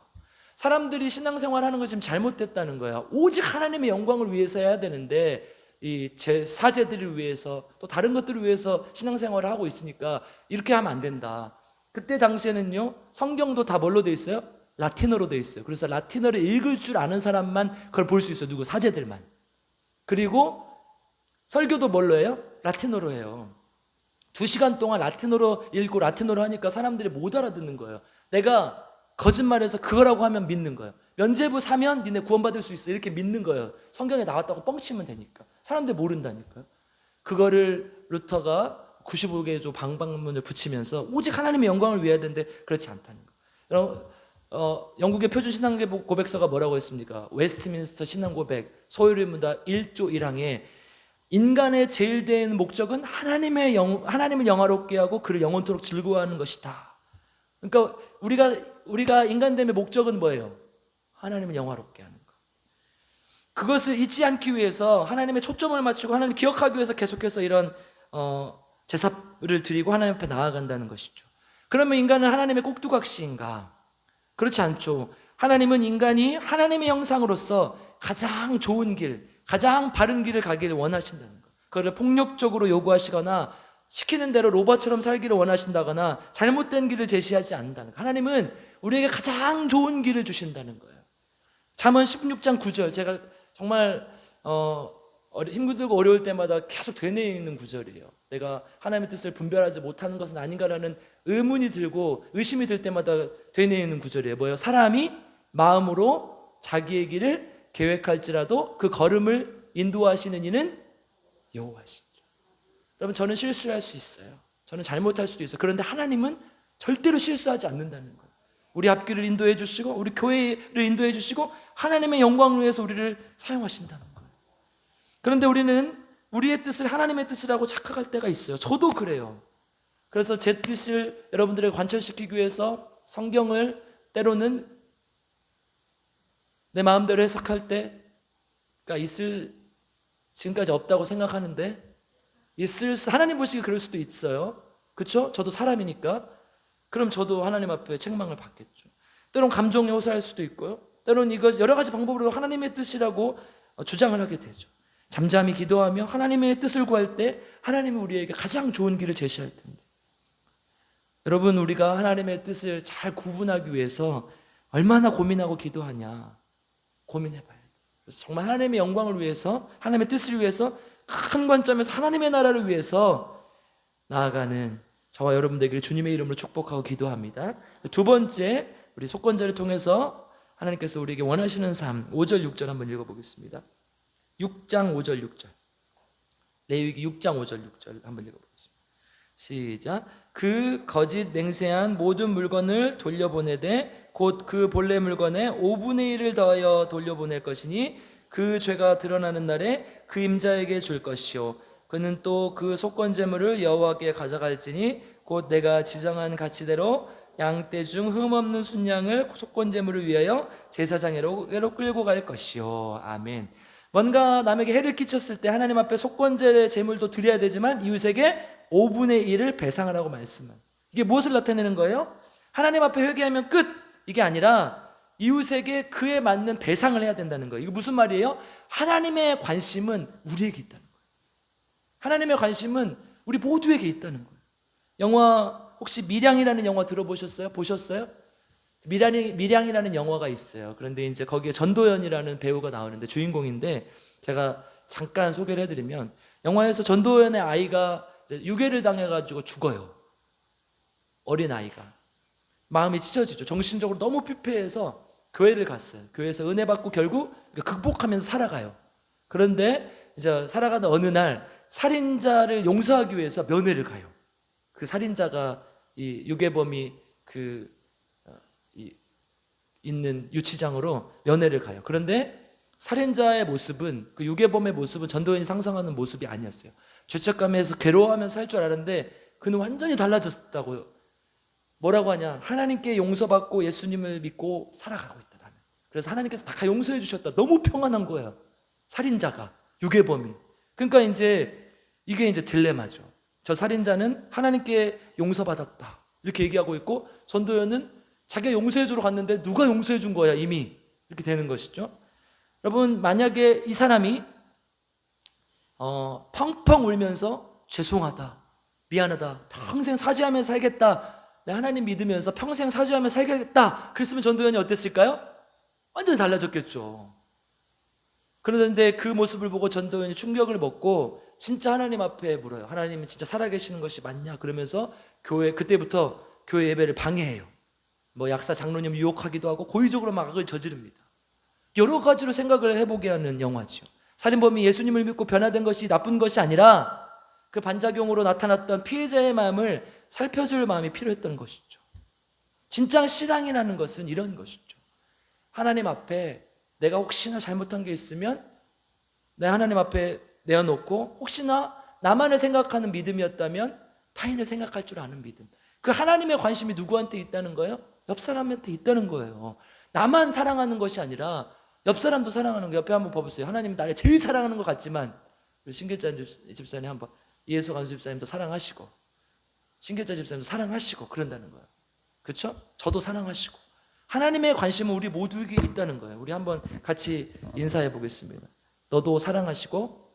사람들이 신앙생활 하는 것이 지금 잘못됐다는 거야. 오직 하나님의 영광을 위해서 해야 되는데 이 제 사제들을 위해서 또 다른 것들을 위해서 신앙생활을 하고 있으니까 이렇게 하면 안 된다. 그때 당시에는요, 성경도 다 뭘로 돼 있어요? 라틴어로 돼 있어요. 그래서 라틴어를 읽을 줄 아는 사람만 그걸 볼 수 있어요. 누구? 사제들만. 그리고 설교도 뭘로 해요? 라틴어로 해요. 2시간 동안 라틴어로 읽고 라틴어로 하니까 사람들이 못 알아듣는 거예요. 내가 거짓말해서 그거라고 하면 믿는 거예요. 면죄부 사면 니네 구원받을 수 있어, 이렇게 믿는 거예요. 성경에 나왔다고 뻥치면 되니까. 사람들이 모른다니까요. 그거를 루터가 95개조 방방문을 붙이면서 오직 하나님의 영광을 위해야 되는데 그렇지 않다는 거예요. 영국의 표준 신앙 고백서가 뭐라고 했습니까? 웨스트민스터 신앙 고백 소요리 문답 1조 1항에 인간의 제일 된 목적은 하나님을 영화롭게 하고 그를 영원토록 즐거워하는 것이다. 그러니까 우리가 인간됨의 목적은 뭐예요? 하나님을 영화롭게 하는 것. 그것을 잊지 않기 위해서 하나님의 초점을 맞추고 하나님을 기억하기 위해서 계속해서 이런 제사를 드리고 하나님 앞에 나아간다는 것이죠. 그러면 인간은 하나님의 꼭두각시인가? 그렇지 않죠. 하나님은 인간이 하나님의 형상으로서 가장 좋은 길, 가장 바른 길을 가기를 원하신다는 것. 그걸 폭력적으로 요구하시거나 시키는 대로 로봇처럼 살기를 원하신다거나 잘못된 길을 제시하지 않는다는 것. 하나님은 우리에게 가장 좋은 길을 주신다는 거예요. 잠언 16장 9절, 제가 정말 힘들고 어려울 때마다 계속 되뇌이는 구절이에요. 내가 하나님의 뜻을 분별하지 못하는 것은 아닌가라는 의문이 들고 의심이 들 때마다 되뇌이는 구절이에요. 뭐예요? 사람이 마음으로 자기의 길을 계획할지라도 그 걸음을 인도하시는 이는 여호와시죠. 여러분, 저는 실수할 수 있어요. 저는 잘못할 수도 있어요. 그런데 하나님은 절대로 실수하지 않는다는 거예요. 우리 앞길을 인도해 주시고 우리 교회를 인도해 주시고 하나님의 영광을 위해서 우리를 사용하신다는 거예요. 그런데 우리는 우리의 뜻을 하나님의 뜻이라고 착각할 때가 있어요. 저도 그래요. 그래서 제 뜻을 여러분들에게 관철시키기 위해서 성경을 때로는 내 마음대로 해석할 때가 지금까지 없다고 생각하는데 하나님 보시기에 그럴 수도 있어요. 그렇죠? 저도 사람이니까. 그럼 저도 하나님 앞에 책망을 받겠죠. 때론 감정에 호소할 수도 있고요. 때론 이것 여러 가지 방법으로 하나님의 뜻이라고 주장을 하게 되죠. 잠잠히 기도하며 하나님의 뜻을 구할 때 하나님이 우리에게 가장 좋은 길을 제시할 텐데, 여러분, 우리가 하나님의 뜻을 잘 구분하기 위해서 얼마나 고민하고 기도하냐 고민해봐야 돼요. 그래서 정말 하나님의 영광을 위해서, 하나님의 뜻을 위해서, 큰 관점에서 하나님의 나라를 위해서 나아가는 저와 여러분 되기를 주님의 이름으로 축복하고 기도합니다. 두 번째, 우리 속건제를 통해서 하나님께서 우리에게 원하시는 삶, 5절 6절 한번 읽어보겠습니다. 6장 5절 6절, 레위기 6장 5절 6절 한번 읽어보겠습니다. 시작. 그 거짓 맹세한 모든 물건을 돌려보내되 곧 그 본래 물건의 5분의 1을 더하여 돌려보낼 것이니 그 죄가 드러나는 날에 그 임자에게 줄 것이요 그는 또 그 속건제물을 여호와께 가져갈지니 곧 내가 지정한 가치대로 양떼 중 흠없는 순양을 속건제물을 위하여 제사장에로 끌고 갈 것이요. 아멘. 뭔가 남에게 해를 끼쳤을 때 하나님 앞에 속건제 제물도 드려야 되지만 이웃에게 5분의 1을 배상하라고 말씀합니다. 이게 무엇을 나타내는 거예요? 하나님 앞에 회개하면 끝, 이게 아니라 이웃에게 그에 맞는 배상을 해야 된다는 거예요. 이거 무슨 말이에요? 하나님의 관심은 우리에게 있다는 거예요. 하나님의 관심은 우리 모두에게 있다는 거예요. 영화 혹시 밀양이라는 영화 들어보셨어요? 보셨어요? 밀양이라는 영화가 있어요. 그런데 이제 거기에 전도연이라는 배우가 나오는데 주인공인데, 제가 잠깐 소개를 해드리면, 영화에서 전도연의 아이가 이제 유괴를 당해가지고 죽어요. 어린 아이가. 마음이 찢어지죠. 정신적으로 너무 피폐해서 교회를 갔어요. 교회에서 은혜 받고 결국 극복하면서 살아가요. 그런데 이제 살아가는 어느 날 살인자를 용서하기 위해서 면회를 가요. 그 살인자가 이 유괴범이 있는 유치장으로 면회를 가요. 그런데 살인자의 모습은, 그 유괴범의 모습은 전도연이 상상하는 모습이 아니었어요. 죄책감에서 괴로워하면서 살 줄 알았는데 그는 완전히 달라졌다고요. 뭐라고 하냐? 하나님께 용서받고 예수님을 믿고 살아가고 있다. 나는. 그래서 하나님께서 다 용서해 주셨다. 너무 평안한 거예요. 살인자가, 유괴범이. 그러니까 이제 이게 이제 딜레마죠. 저 살인자는 하나님께 용서받았다 이렇게 얘기하고 있고, 전도연은 자기가 용서해 주러 갔는데 누가 용서해 준 거야 이미, 이렇게 되는 것이죠. 여러분, 만약에 이 사람이 펑펑 울면서 죄송하다, 미안하다, 평생 사죄하며 살겠다, 내 하나님 믿으면서 평생 사죄하며 살겠다, 그랬으면 전도연이 어땠을까요? 완전히 달라졌겠죠. 그런데 그 모습을 보고 전도연이 충격을 먹고 진짜 하나님 앞에 물어요. 하나님은 진짜 살아계시는 것이 맞냐? 그러면서 그때부터 교회 예배를 방해해요. 뭐 약사 장로님 유혹하기도 하고 고의적으로 막 악을 저지릅니다. 여러 가지로 생각을 해보게 하는 영화죠. 살인범이 예수님을 믿고 변화된 것이 나쁜 것이 아니라 그 반작용으로 나타났던 피해자의 마음을 살펴줄 마음이 필요했던 것이죠. 진짜 신앙이라는 것은 이런 것이죠. 하나님 앞에 내가 혹시나 잘못한 게 있으면 내 하나님 앞에 내어놓고, 혹시나 나만을 생각하는 믿음이었다면 타인을 생각할 줄 아는 믿음. 그 하나님의 관심이 누구한테 있다는 거예요? 옆 사람한테 있다는 거예요. 나만 사랑하는 것이 아니라 옆 사람도 사랑하는 거. 옆에 한번 봐보세요. 하나님 나를 제일 사랑하는 것 같지만, 우리 신길자 집사님 한번 이해수 간수 집사님도 사랑하시고 신길자 집사님도 사랑하시고 그런다는 거예요. 그렇죠? 저도 사랑하시고 하나님의 관심은 우리 모두에게 있다는 거예요. 우리 한번 같이 인사해 보겠습니다. 너도 사랑하시고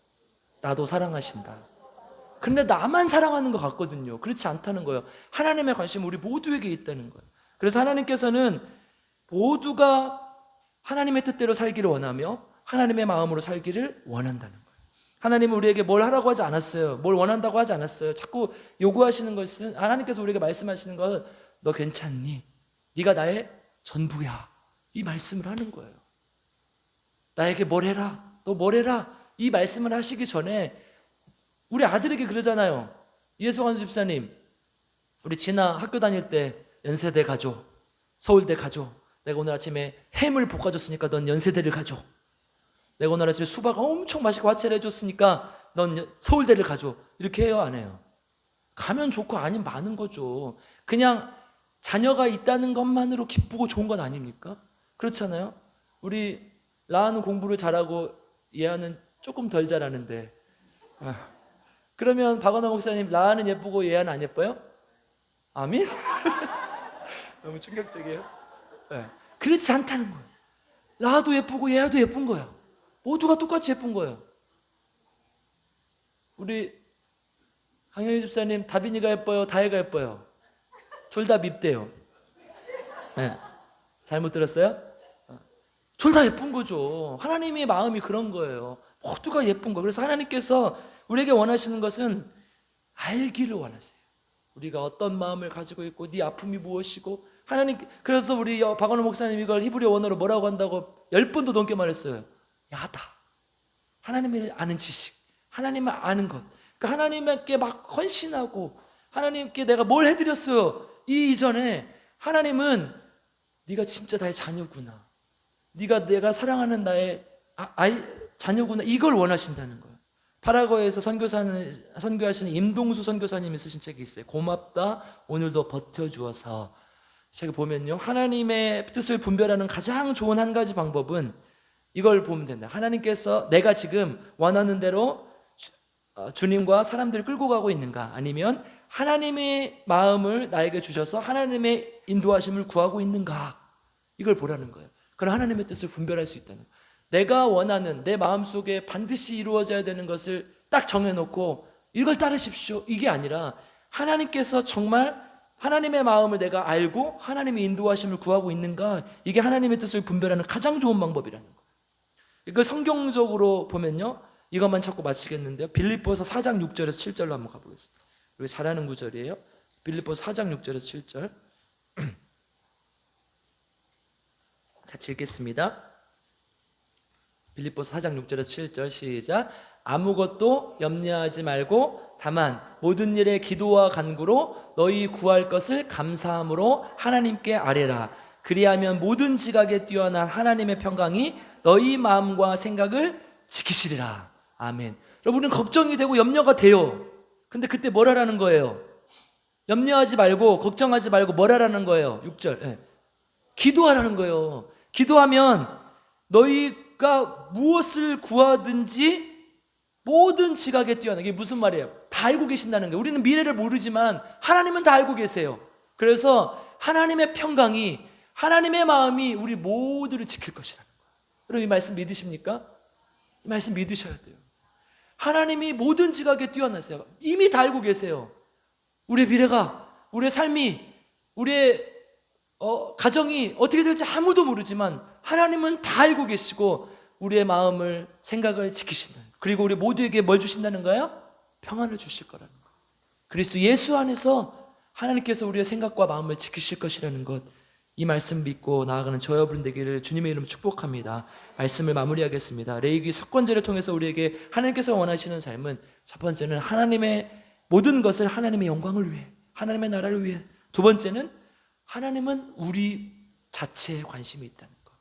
나도 사랑하신다. 그런데 나만 사랑하는 것 같거든요. 그렇지 않다는 거예요. 하나님의 관심은 우리 모두에게 있다는 거예요. 그래서 하나님께서는 모두가 하나님의 뜻대로 살기를 원하며 하나님의 마음으로 살기를 원한다는 거예요. 하나님은 우리에게 뭘 하라고 하지 않았어요. 뭘 원한다고 하지 않았어요. 자꾸 요구하시는 것은, 하나님께서 우리에게 말씀하시는 건 너 괜찮니? 네가 나의 전부야. 이 말씀을 하는 거예요. 나에게 뭘 해라. 너 뭘 해라. 이 말씀을 하시기 전에 우리 아들에게 그러잖아요. 이해수관 집사님, 우리 진아 학교 다닐 때 연세대 가줘. 서울대 가줘. 내가 오늘 아침에 햄을 볶아줬으니까 넌 연세대를 가줘. 내가 오늘 아침에 수박 엄청 맛있게 화채를 해줬으니까 넌 서울대를 가줘. 이렇게 해요, 안 해요? 가면 좋고 아니면 많은 거죠. 그냥 자녀가 있다는 것만으로 기쁘고 좋은 건 아닙니까? 그렇잖아요. 우리 라아는 공부를 잘하고 예아는 조금 덜 잘하는데, 그러면 박원호 목사님, 라아는 예쁘고 예아는 안 예뻐요? 아멘? 너무 충격적이에요. 네. 그렇지 않다는 거예요. 라아도 예쁘고 예아도 예쁜 거예요. 모두가 똑같이 예쁜 거예요. 우리 강현희 집사님, 다빈이가 예뻐요? 다혜가 예뻐요? 둘 다 밉대요. 네. 잘못 들었어요? 둘 다 예쁜 거죠. 하나님의 마음이 그런 거예요. 모두가 예쁜 거예요. 그래서 하나님께서 우리에게 원하시는 것은 알기를 원하세요. 우리가 어떤 마음을 가지고 있고 네 아픔이 무엇이고, 하나님, 그래서 우리 박원호 목사님 이걸 히브리어 원어로 뭐라고 한다고 10번도 넘게 말했어요. 야다. 하나님을 아는 지식, 하나님을 아는 것. 그러니까 하나님께 막 헌신하고 하나님께 내가 뭘 해드렸어요. 이 이전에 하나님은 네가 진짜 나의 자녀구나. 네가 내가 사랑하는 나의 아이 자녀구나. 이걸 원하신다는 거예요. 파라과이에서 선교하시는 임동수 선교사님이 쓰신 책이 있어요. 고맙다 오늘도 버텨주어서. 책을 보면요, 하나님의 뜻을 분별하는 가장 좋은 한 가지 방법은 이걸 보면 된다. 하나님께서 내가 지금 원하는 대로 주님과 사람들을 끌고 가고 있는가, 아니면 하나님의 마음을 나에게 주셔서 하나님의 인도하심을 구하고 있는가, 이걸 보라는 거예요. 그럼 하나님의 뜻을 분별할 수 있다는 거예요. 내가 원하는 내 마음속에 반드시 이루어져야 되는 것을 딱 정해놓고 이걸 따르십시오, 이게 아니라 하나님께서 정말 하나님의 마음을 내가 알고 하나님의 인도하심을 구하고 있는가, 이게 하나님의 뜻을 분별하는 가장 좋은 방법이라는 거예요. 이거 성경적으로 보면요, 이것만 찾고 마치겠는데요, 빌립보서 4장 6절에서 7절로 한번 가보겠습니다. 우리 잘 아는 구절이에요. 빌립보서 4장 6절에서 7절 같이 읽겠습니다. 빌립보서 4장 6절에서 7절 시작. 아무것도 염려하지 말고 다만 모든 일에 기도와 간구로 너희 구할 것을 감사함으로 하나님께 아뢰라. 그리하면 모든 지각에 뛰어난 하나님의 평강이 너희 마음과 생각을 지키시리라. 아멘. 여러분은 걱정이 되고 염려가 돼요. 근데 그때 뭘 하라는 거예요? 염려하지 말고 걱정하지 말고 뭘 하라는 거예요? 6절. 네. 기도하라는 거예요. 기도하면 너희가 무엇을 구하든지 모든 지각에 뛰어나. 이게 무슨 말이에요? 다 알고 계신다는 거예요. 우리는 미래를 모르지만 하나님은 다 알고 계세요. 그래서 하나님의 평강이, 하나님의 마음이 우리 모두를 지킬 것이라는 거예요. 여러분 이 말씀 믿으십니까? 이 말씀 믿으셔야 돼요. 하나님이 모든 지각에 뛰어나세요. 이미 다 알고 계세요. 우리의 미래가, 우리의 삶이, 우리의 가정이 어떻게 될지 아무도 모르지만 하나님은 다 알고 계시고 우리의 마음을, 생각을 지키신다. 그리고 우리 모두에게 뭘 주신다는 거예요? 평안을 주실 거라는 거. 그리스도 예수 안에서 하나님께서 우리의 생각과 마음을 지키실 것이라는 것, 이 말씀 믿고 나아가는 저 여러분 되기를 주님의 이름으로 축복합니다. 말씀을 마무리하겠습니다. 레위기 석권제를 통해서 우리에게 하나님께서 원하시는 삶은, 첫 번째는 하나님의 모든 것을 하나님의 영광을 위해, 하나님의 나라를 위해. 두 번째는 하나님은 우리 자체에 관심이 있다는 것.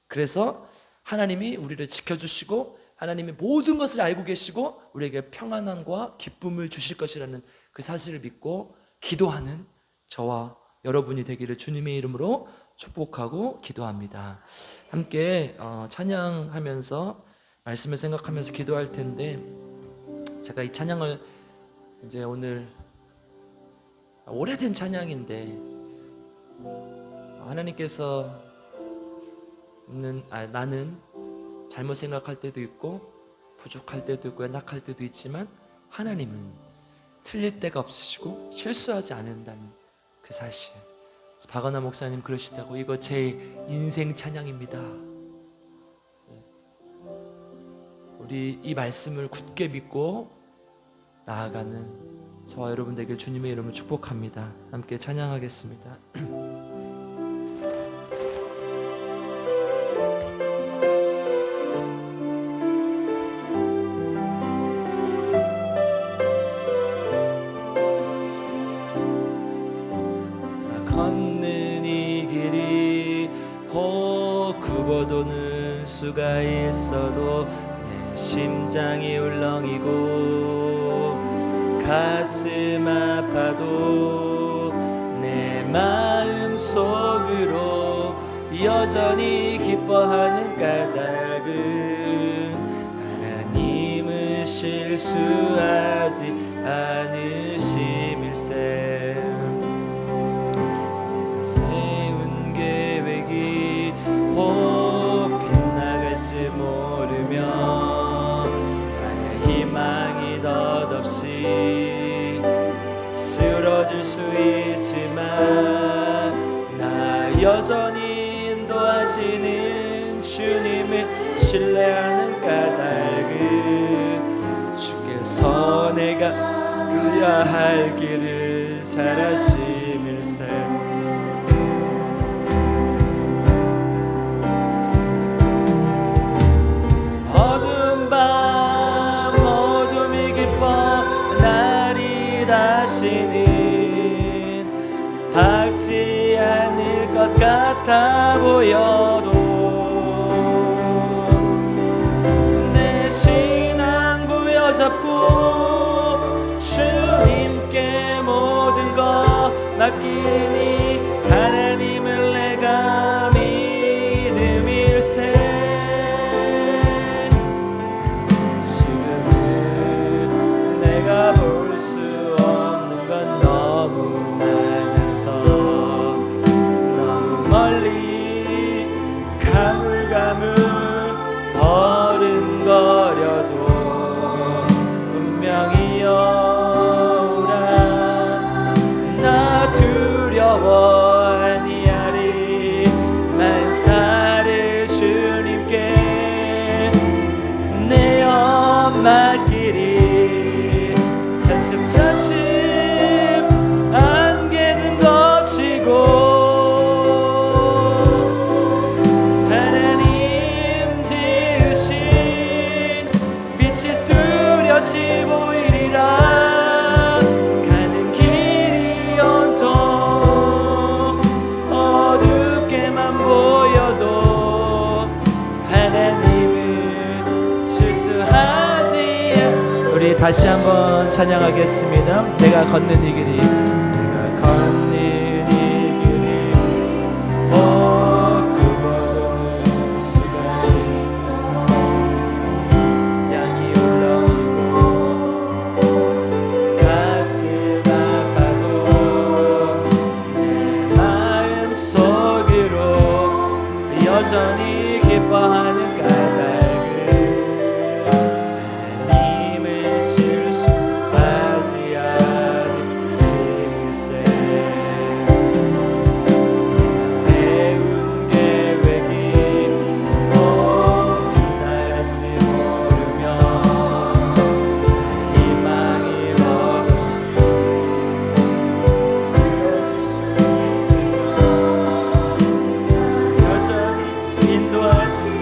그래서 하나님이 우리를 지켜주시고 하나님이 모든 것을 알고 계시고 우리에게 평안함과 기쁨을 주실 것이라는 그 사실을 믿고 기도하는 저와 여러분이 되기를 주님의 이름으로 축복하고 기도합니다. 함께 찬양하면서 말씀을 생각하면서 기도할 텐데, 제가 이 찬양을 이제 오늘 오래된 찬양인데 하나님께서 나는 잘못 생각할 때도 있고 부족할 때도 있고 연약할 때도 있지만 하나님은 틀릴 데가 없으시고 실수하지 않는다는 그 사실. 박은하 목사님 그러시다고 이거 제 인생 찬양입니다. 우리 이 말씀을 굳게 믿고 나아가는 저와 여러분 되길 주님의 이름으로 축복합니다. 함께 찬양하겠습니다. 걷는 이 길이 굽어도는 수가 있어도 내 심장이 울렁이고 가슴 아파도 내 마음 속으로 여전히 기뻐하는 까닭은 하나님은 실수하지 않으심일세. 내가 세운 계획이 빗나갈지 모르며 나의 희망이 덧없이 쓰러질 수 있지만 나 여전히 인도하시는 주님을 신뢰하는 까닭은 주께서 내가 가야 할 길을 잘 아심일세. 어두운 밤 어둠이 깊어 날이 다시는 밝지 않을 것 같아 보여도 내 신앙 부여잡고 주님께 모든 것 맡기니 하나님을 내가 믿음일세. 지금은 내가 볼 수 없는 건 너무 많아서 너무 멀리 가물가물 어른거려도 분명히 오라. 나 두려워 아니하리. 만사를 주님께 내어 맡기리. 차츰차츰 안개는 걷히고 하나님 지으신 빛이 뚜렷이 보이리라. 가는 길이 온통 어둡게만 보여도 하나님은 실수하지 않. 우리 다시 한번 찬양하겠습니다. 내가 걷는 이 길이, 내가 걷는 이 길이 굽어도는 수가 있어. 양이 울렁이고 가슴 아파도 내 마음 속으로 여전히 기뻐하는 까닭은 하나님은 실수하지 않으심일세. 내가 세운 계획이 빗나갈지 모르며 희망이 없이 쓰러질 수 있지만 여전히 인도하시는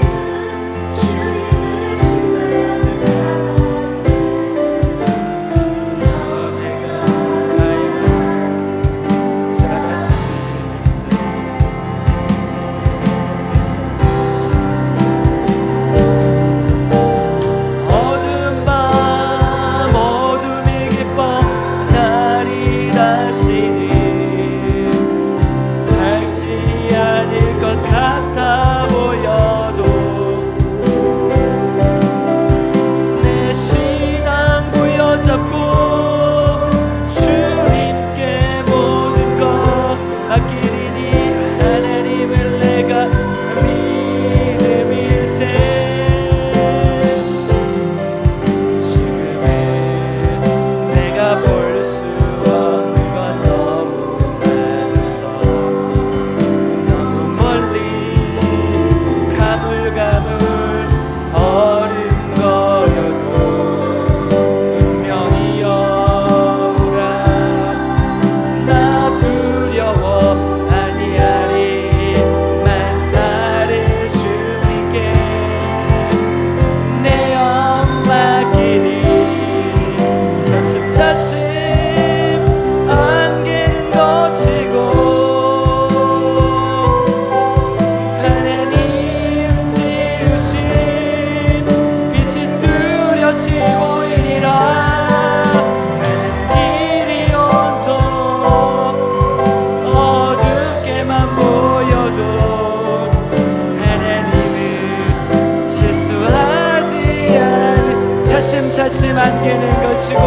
차츰차츰 안개는 거치고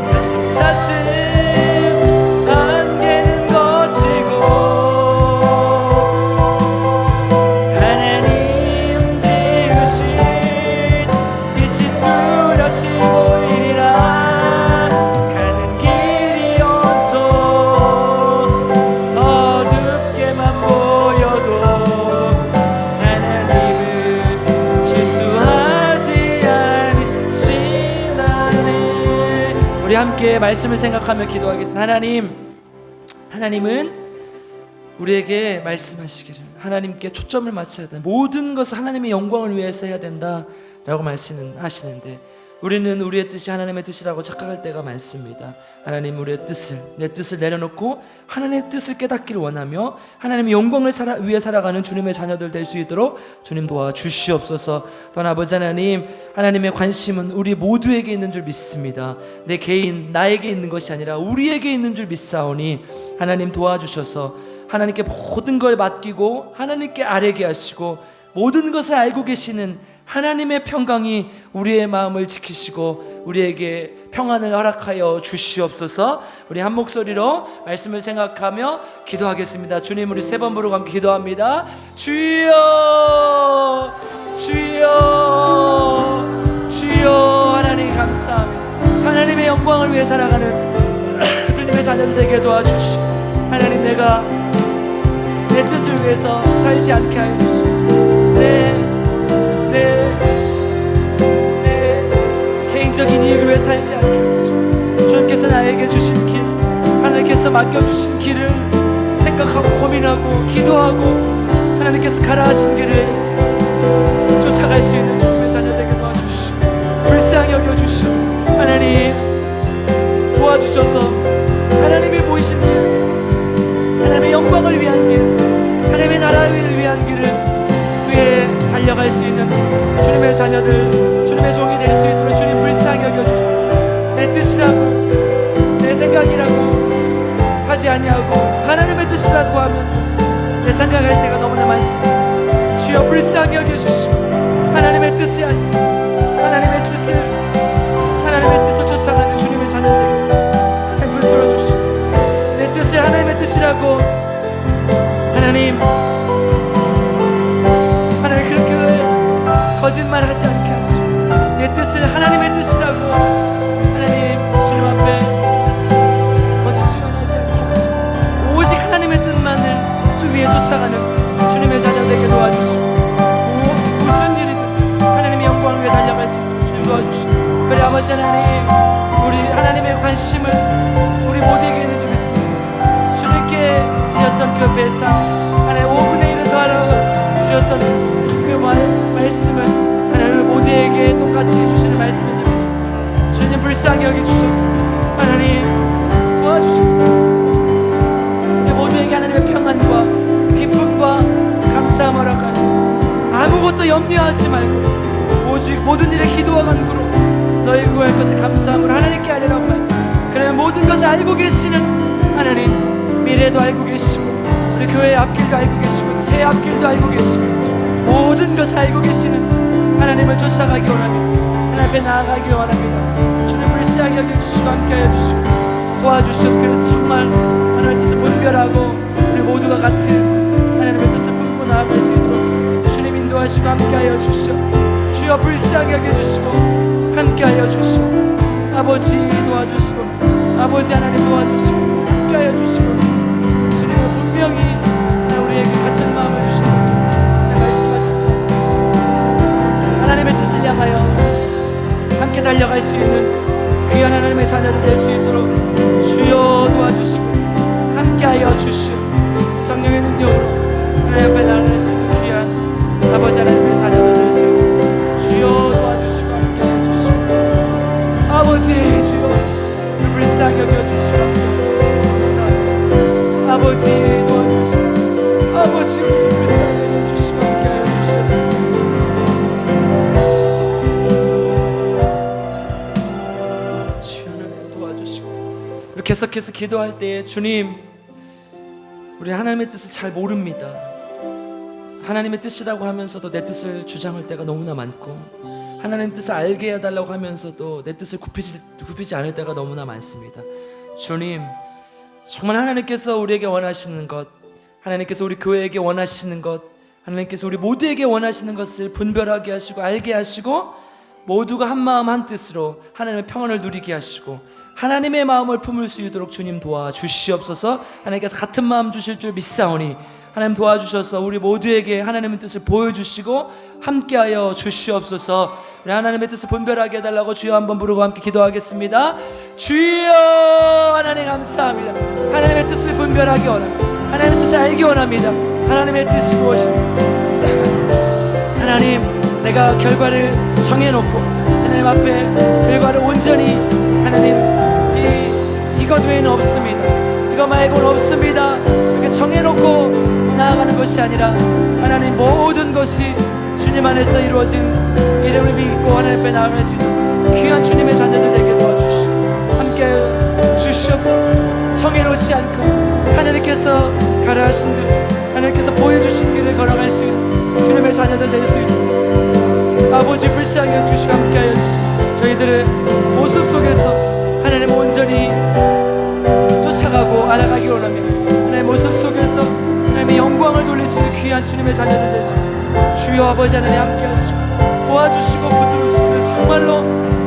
차츰차츰 안개는 거치고 하나님 지으신 빛이 뚜렷이 보이리라. 가는 길이 온통 어둡게만 보여도 하나님은 실수하지 않으시나네. 우리 함께 말씀을 생각하며 기도하겠습니다. 하나님은 우리에게 말씀하시기를 하나님께 초점을 맞춰야 된다. 모든 것을 하나님의 영광을 위해서 해야 된다라고 말씀하시는데 우리는 우리의 뜻이 하나님의 뜻이라고 착각할 때가 많습니다. 하나님 우리의 뜻을, 내 뜻을 내려놓고 하나님의 뜻을 깨닫기를 원하며 하나님의 영광을 위해 살아가는 주님의 자녀들 될 수 있도록 주님 도와주시옵소서. 또한 아버지 하나님, 하나님의 관심은 우리 모두에게 있는 줄 믿습니다. 내 개인, 나에게 있는 것이 아니라 우리에게 있는 줄 믿사오니 하나님 도와주셔서 하나님께 모든 걸 맡기고 하나님께 아뢰게 하시고 모든 것을 알고 계시는 하나님의 평강이 우리의 마음을 지키시고 우리에게 평안을 허락하여 주시옵소서. 우리 한 목소리로 말씀을 생각하며 기도하겠습니다. 주님, 우리 세 번 부르고 함께 기도합니다. 주여 주여 주여. 하나님 감사합니다. 하나님의 영광을 위해 살아가는 주님의 자녀들 되게 도와주시고 하나님, 내가 내 뜻을 위해서 살지 않게 하여 주시고 내 개인적인 이익을 위해 살지 않게 하시고 주님께서 나에게 주신 길, 하나님께서 맡겨주신 길을 생각하고 고민하고 기도하고 하나님께서 가라 하신 길을 쫓아갈 수 있는 주님의 자녀되게 도와주시고 불쌍히 여겨주시고 하나님 도와주셔서 하나님이 보이신 길, 하나님의 영광을 위한 길, 하나님의 나라를 위한 길을 위해 달려갈 수 있는 주님의 자녀들, 주님의 종이 될 수 있도록 주님 불쌍히 여겨주시고 내 뜻이라고 내 생각이라고 하지 아니하고 하나님의 뜻이라고 하면서 내 생각할 때가 너무나 많습니다. 주여 불쌍히 여겨주시고 하나님의 뜻이 아니고 하나님의 뜻을 쫓아가는 주님의 자녀들 하나님 불들어 주시고 내 뜻을 하나님의 뜻이라고 하나님 그렇게 거짓말하지 않게 하시고 내 뜻을 하나님의 뜻이라고 하나님 주님 앞에 거짓 증언하지 않게 하시고 오직 하나님의 뜻만을 주 위에 쫓아가는 주님의 자녀되게 도와주시고 무슨 일이든 하나님의 영광을 위해 달려갈 수 있는 주님 도와주시고 그래 아버지 하나님, 우리 하나님의 관심을 우리 모두에게 있는 줄 믿습니다. 주님께 드렸던 그 배상 하나님 5분의 1을 더하러 주셨던 그 말씀을 하나님 모두에게 똑같이 주시는 말씀인 줄 믿습니다. 주님 불쌍히 여겨주셔서 하나님 도와주셔서 우리 모두에게 하나님의 평안과 기쁨과 감사함 허락하여 아무것도 염려하지 말고 오직 모든 일에 기도와 간구로 너희 구할 것을 감사함으로 하나님께 아뢰라고 말. 그러면 모든 것을 알고 계시는 하나님, 미래도 알고 계시고 우리 교회의 앞길도 알고 계시고 제 앞길도 알고 계시고 모든 것을 알고 계시는 하나님을 쫓아가기 원합니다. 하나님 앞에 나아가기 원합니다. 주님 불쌍히 여겨주시고 함께하여 주시고 도와주시옵소서. 그래서 정말 하나님의 뜻을 분별하고 우리 모두가 같은 하나님의 뜻을 품고 나아갈 수 있도록 주님 인도하시고 함께하여 주시오. 주여 불쌍히 여겨주시고 함께하여 주시고 아버지 도와주시고 아버지 하나님 도와주시고 함께하여 주시고 주님은 분명히 우리에게 같은 마음을 주시고 말씀하셨습니다. 하나님의 뜻을 향하여 함께 달려갈 수 있는 귀한 하나님의 자녀들 될 수 있도록 주여 도와주시고 함께하여 주시오. 성령의 능력으로 하나님 앞에 나아갈 수 있는 귀한 아버지 하나님의 자녀들 될 수 있도록 주여 도와주시고 함께하여 주시오. 아버지 주여 불쌍히 여겨주시고 아버지 도와주시고 아버지 불쌍히 여겨주시고 함께하여 주시옵소서. 주여 하나님 도와주시고 우리 계속해서 기도할 때에 주님, 우리 하나님의 뜻을 잘 모릅니다. 하나님의 뜻이라고 하면서도 내 뜻을 주장할 때가 너무나 많고 하나님 뜻을 알게 해달라고 하면서도 내 뜻을 굽히지 않을 때가 너무나 많습니다. 주님, 정말 하나님께서 우리에게 원하시는 것, 하나님께서 우리 교회에게 원하시는 것, 하나님께서 우리 모두에게 원하시는 것을 분별하게 하시고 알게 하시고 모두가 한 마음 한 뜻으로 하나님의 평안을 누리게 하시고 하나님의 마음을 품을 수 있도록 주님 도와주시옵소서. 하나님께서 같은 마음 주실 줄 믿사오니 하나님 도와주셔서 우리 모두에게 하나님의 뜻을 보여주시고 함께하여 주시옵소서. 우리 하나님의 뜻을 분별하게 해달라고 주여 한번 부르고 함께 기도하겠습니다. 주여, 하나님 감사합니다. 하나님의 뜻을 분별하기 원합니다. 하나님의 뜻을 알기 원합니다. 하나님의 뜻이 무엇입니까? 하나님, 내가 결과를 정해놓고 하나님 앞에 결과를 온전히 하나님 이것 외에는 없습니다. 이거 말고는 없습니다. 이렇게 정해놓고 나아가는 것이 아니라 하나님 모든 것이 주님 안에서 이루어진 이름을 믿고 하나님 앞에 나아갈 수 있는 귀한 주님의 자녀들 되게 도와주시고 함께하여 주시옵소서. 정해놓지 않고 하나님께서 가라 하신 길, 하나님께서 보여주신 길을 걸어갈 수 있는 주님의 자녀들 될 수 있는 아버지 불쌍히 해주시고 함께하여 주시고 저희들의 모습 속에서 하나님 온전히 쫓아가고 알아가기 원하며 하나님의 모습 속에서 하나님의 영광을 돌릴 수 있는 귀한 주님의 자녀들 될 수 있는 주여 아버지 하나님 함께하시고 도와주시고 붙들어주시고 정말로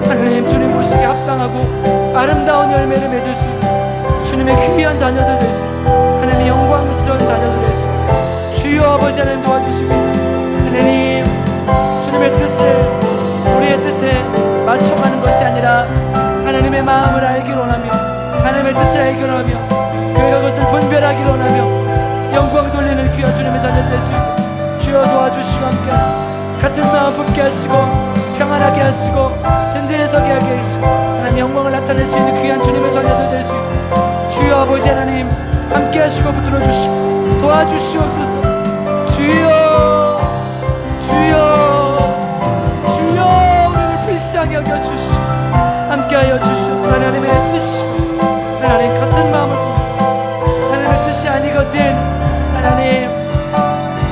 하나님 주님 보시기에 합당하고 아름다운 열매를 맺을 수 있는 주님의 귀한 자녀들 될 수 있는 하나님의 영광스러운 자녀들 될 수 있는 주여 아버지 하나님 도와주시고 하나님 주님의 뜻을 우리의 뜻에 맞춰가는 것이 아니라 하나님의 마음을 알기를 원하며 하나님의 뜻을 알기를 원하며 그것을 분별하기를 원하며 영광 돌리는 귀한 주님의 자녀들 될 수 있는 주여 도와주시고 함께 같은 마음 품게 하시고 평안하게 하시고 든든해서게 하게 하시고 하나님 영광을 나타낼 수 있는 귀한 주님의 자녀들 될 수 있는 주여 아버지 하나님 함께 하시고 붙들어 주시고 도와주시옵소서. 주여 주여 주여 우리를 불쌍히 여겨주시고 함께하여 주시옵소서. 하나님의 뜻이 하나님 같은 마음을 품고 하나님의 뜻이 아니거든 하나님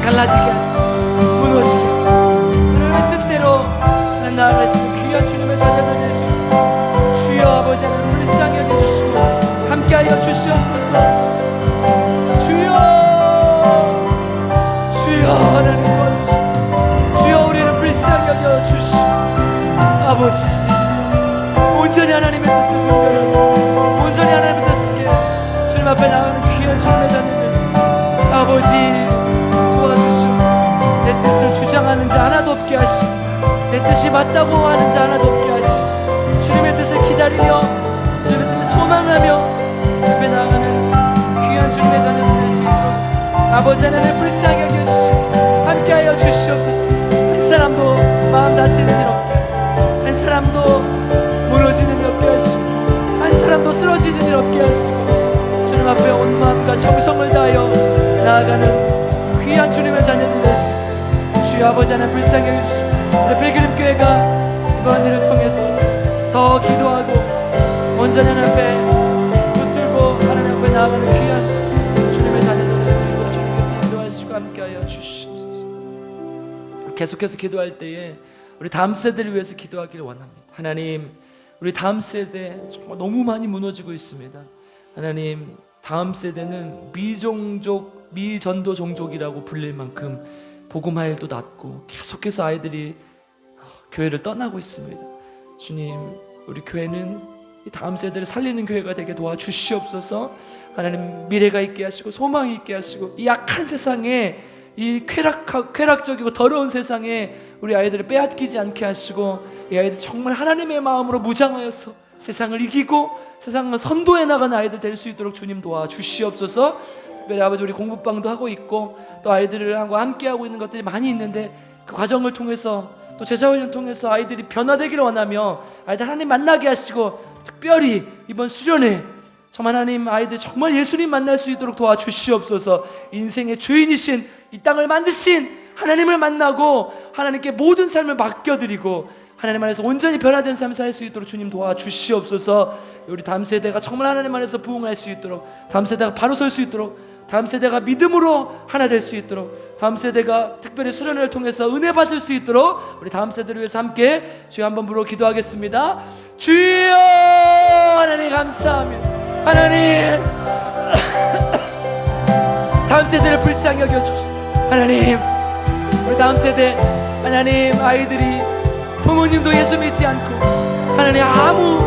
갈라지게 하시고 무너지게 하나님의 뜻대로 나아갈 수 있는 귀한 주님의 자녀들 될 수 있는 주여 아버지 하나님 불쌍히 여겨주시고 함께하여 주시옵소서. 주여 주여 하나님 도와주시고 주여 우리를 불쌍히 여겨주시고 아버지 온전히 하나님의 뜻을 분별하고 온전히 하나님의 뜻을 주님 앞에 나가는 귀한 주님의 자녀들 될 수 있는 아버지 도와주시고 내 뜻을 주장하는 자 하나도 없게 하시고 내 뜻이 맞다고 하는 자 하나도 없게 하시고 주님의 뜻을 기다리며 주님의 뜻을 소망하며 앞에 나아가는 귀한 주님의 자녀들 될 수 있도록 아버지 하나님 불쌍히 여겨주시고 함께하여 주시옵소서. 한 사람도 마음 다치는 일 없게 하시고 한 사람도 무너지는 일 없게 하시고 한 사람도 쓰러지는 일 없게 하시고 주님 앞에 온 마음과 정성을 다하여 나아가는 귀한 주님의 자녀들 될 수 있도록 주여 아버지 하나님 불쌍히 여겨주시고 우리 필그림교회가 이번 일을 통해서 더 기도하고 온전히 하나님 앞에 붙들고 하나님 앞에 나아가는 귀한 주님의 자녀들 될 수 있도록 주님께서 인도하시고 함께하여 주시옵소서. 계속해서 기도할 때에 우리 다음 세대를 위해서 기도하기를 원합니다. 하나님 우리 다음 세대 정말 너무 많이 무너지고 있습니다. 하나님 다음 세대는 미종족 미전도 종족이라고 불릴 만큼 복음화 일도 낮고 계속해서 아이들이 교회를 떠나고 있습니다. 주님 우리 교회는 이 다음 세대를 살리는 교회가 되게 도와주시옵소서. 하나님 미래가 있게 하시고 소망이 있게 하시고 이 약한 세상에 이 쾌락적이고 더러운 세상에 우리 아이들을 빼앗기지 않게 하시고 이 아이들 정말 하나님의 마음으로 무장하여서 세상을 이기고 세상을 선도해 나가는 아이들 될 수 있도록 주님 도와주시옵소서. 특별히 아버지 우리 공부방도 하고 있고 또 아이들하고 함께하고 있는 것들이 많이 있는데 그 과정을 통해서 또 제자훈련을 통해서 아이들이 변화되기를 원하며 아이들 하나님 만나게 하시고 특별히 이번 수련회 정말 하나님 아이들 정말 예수님 만날 수 있도록 도와주시옵소서. 인생의 주인이신 이 땅을 만드신 하나님을 만나고 하나님께 모든 삶을 맡겨드리고 하나님 안에서 온전히 변화된 삶을 살 수 있도록 주님 도와주시옵소서. 우리 다음 세대가 정말 하나님 안에서 부흥할 수 있도록 다음 세대가 바로 설 수 있도록 다음 세대가 믿음으로 하나 될 수 있도록, 다음 세대가 특별히 수련회를 통해서 은혜 받을 수 있도록 우리 다음 세대를 위해서 함께 주여 한번 부르고 기도하겠습니다. 주여 하나님 감사합니다. 하나님 다음 세대를 불쌍히 여겨주시고, 하나님 우리 다음 세대 하나님 아이들이 부모님도 예수 믿지 않고 하나님 아무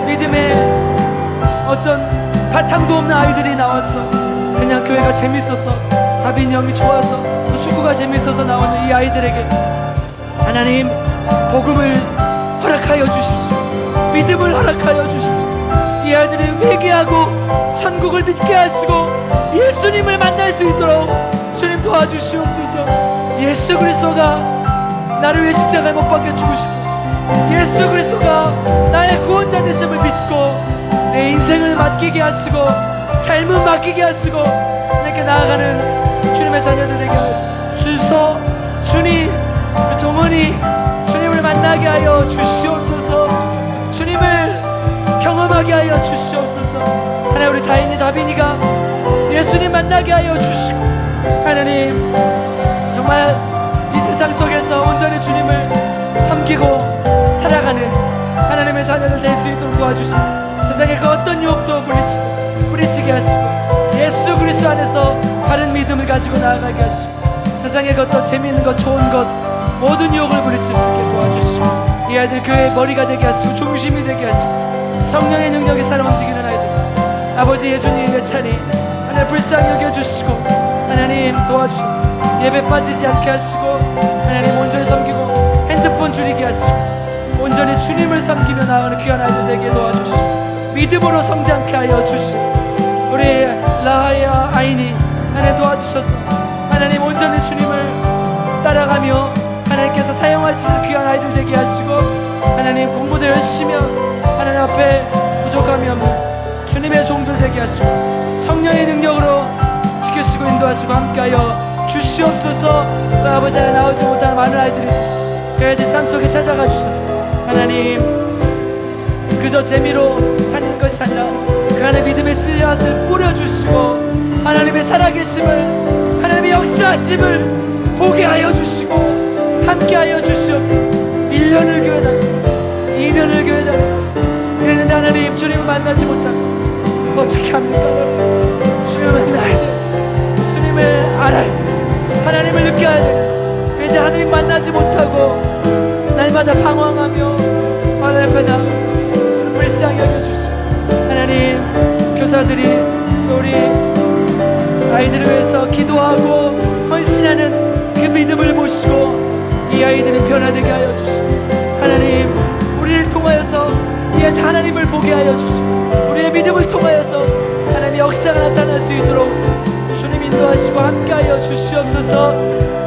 믿음의 어떤 바탕도 없는 아이들이 나와서 그냥 교회가 재밌어서, 다빈이 형이 좋아서, 또 축구가 재밌어서 나오는 이 아이들에게 하나님 복음을 허락하여 주십시오. 믿음을 허락하여 주십시오. 이 아이들이 회개하고 천국을 믿게 하시고 예수님을 만날 수 있도록 주님 도와주시옵소서. 예수 그리스도가 나를 위해 십자가에 못 박혀 죽으시고 예수 그리스도가 나의 구원자 되심을 믿고 내 인생을 맡기게 하시고 삶을 맡기게 하시고 내게 나아가는 주님의 자녀들 되게 주소. 주님 동원이 주님을 만나게 하여 주시옵소서. 주님을 경험하게 하여 주시옵소서. 하나님 우리 다인이 다빈이가 예수님 만나게 하여 주시고, 하나님 정말 이 세상 속에서 온전히 주님을 섬기고 살아가는 하나님의 자녀들 될 수 있도록 도와주시고, 세상의 그 어떤 유혹도 물리치게 하시고 예수 그리스도 안에서 바른 믿음을 가지고 나아가게 하시고, 세상의 그 어떤 재미있는 것 좋은 것 모든 유혹을 물리칠 수 있게 도와주시고, 이 아이들 교회의 머리가 되게 하시고 중심이 되게 하시고 성령의 능력이 살아 움직이는 아이들, 아버지 예준이 예찬이 하나님 불쌍히 여겨주시고 하나님 도와주셔서 예배 빠지지 않게 하시고 하나님 온전히 섬기고 핸드폰 줄이게 하시고 온전히 주님을 섬기며 나아가는 귀한 아이들 되게 도와주시고 믿음으로 성장케 하여 주시고, 우리 라하야 아이니 하나님 도와주셔서 하나님 온전히 주님을 따라가며 하나님께서 사용하시는 귀한 아이들 되게 하시고, 하나님 공부도 열심히 하나님 앞에 부족함이 없는 주님의 종들 되게 하시고 성령의 능력으로 지키시고 인도하시고 함께하여 주시옵소서. 그 아버지 안에 나오지 못하는 많은 아이들이 있습니다. 그 아이들 삶 속에 찾아가 주셔서 하나님 그저 재미로 다니는 것이 아니라 그 안에 믿음의 씨앗을 뿌려주시고 하나님의 살아계심을, 하나님의 역사하심을 보게 하여 주시고 함께하여 주시옵소서. 1년을 교회 다니고 2년을 교회 다니고 그랬는데 하나님 주님을 만나지 못하고 어떻게 합니까? 하나님 주님을 만나야 돼. 주님을 알아야 돼. 하나님을 느껴야 돼. 그런데 하나님 만나지 못하고 날마다 방황하며 하나님 앞에 나가고 주님 불쌍히 여겨주시고, 하나님 교사들이 우리 아이들을 위해서 기도하고 헌신하는 그 믿음을 보시고 이 아이들이 변화되게 하여 주시고, 하나님 우리를 통하여서 이 하나님을 보게 하여 주시고 우리의 믿음을 통하여서 하나님의 역사가 나타날 수 있도록 주님 인도하시고 함께하여 주시옵소서.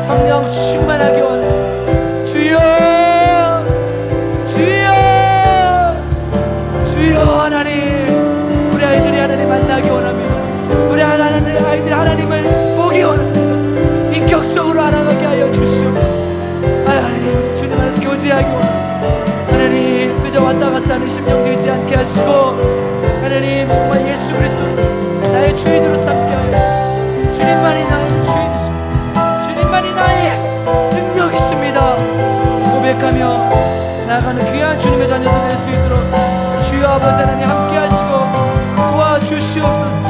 성령 충만하게 원합니다. 주여 주여 주여. 하나님 우리 아이들이 하나님 만나기 원합니다. 우리 아이들이 하나님을 보기 원합니다. 인격적으로 알아가게 하여 주시옵소서. 하나님 주님 안에서 교제하기 원합니다. 하나님 그저 왔다 갔다 하는 심령 되지 않게 하시고 하나님 정말 예수 그리스도 나의 주인으로 삼게 하여 주님만이 나의 주인이십니다. 주님만이 나의 능력이십니다. 고백하며 나아가는 귀한 주님의 자녀들 될 수 있도록 주여 아버지 하나님 함께 하시고 도와주시옵소서.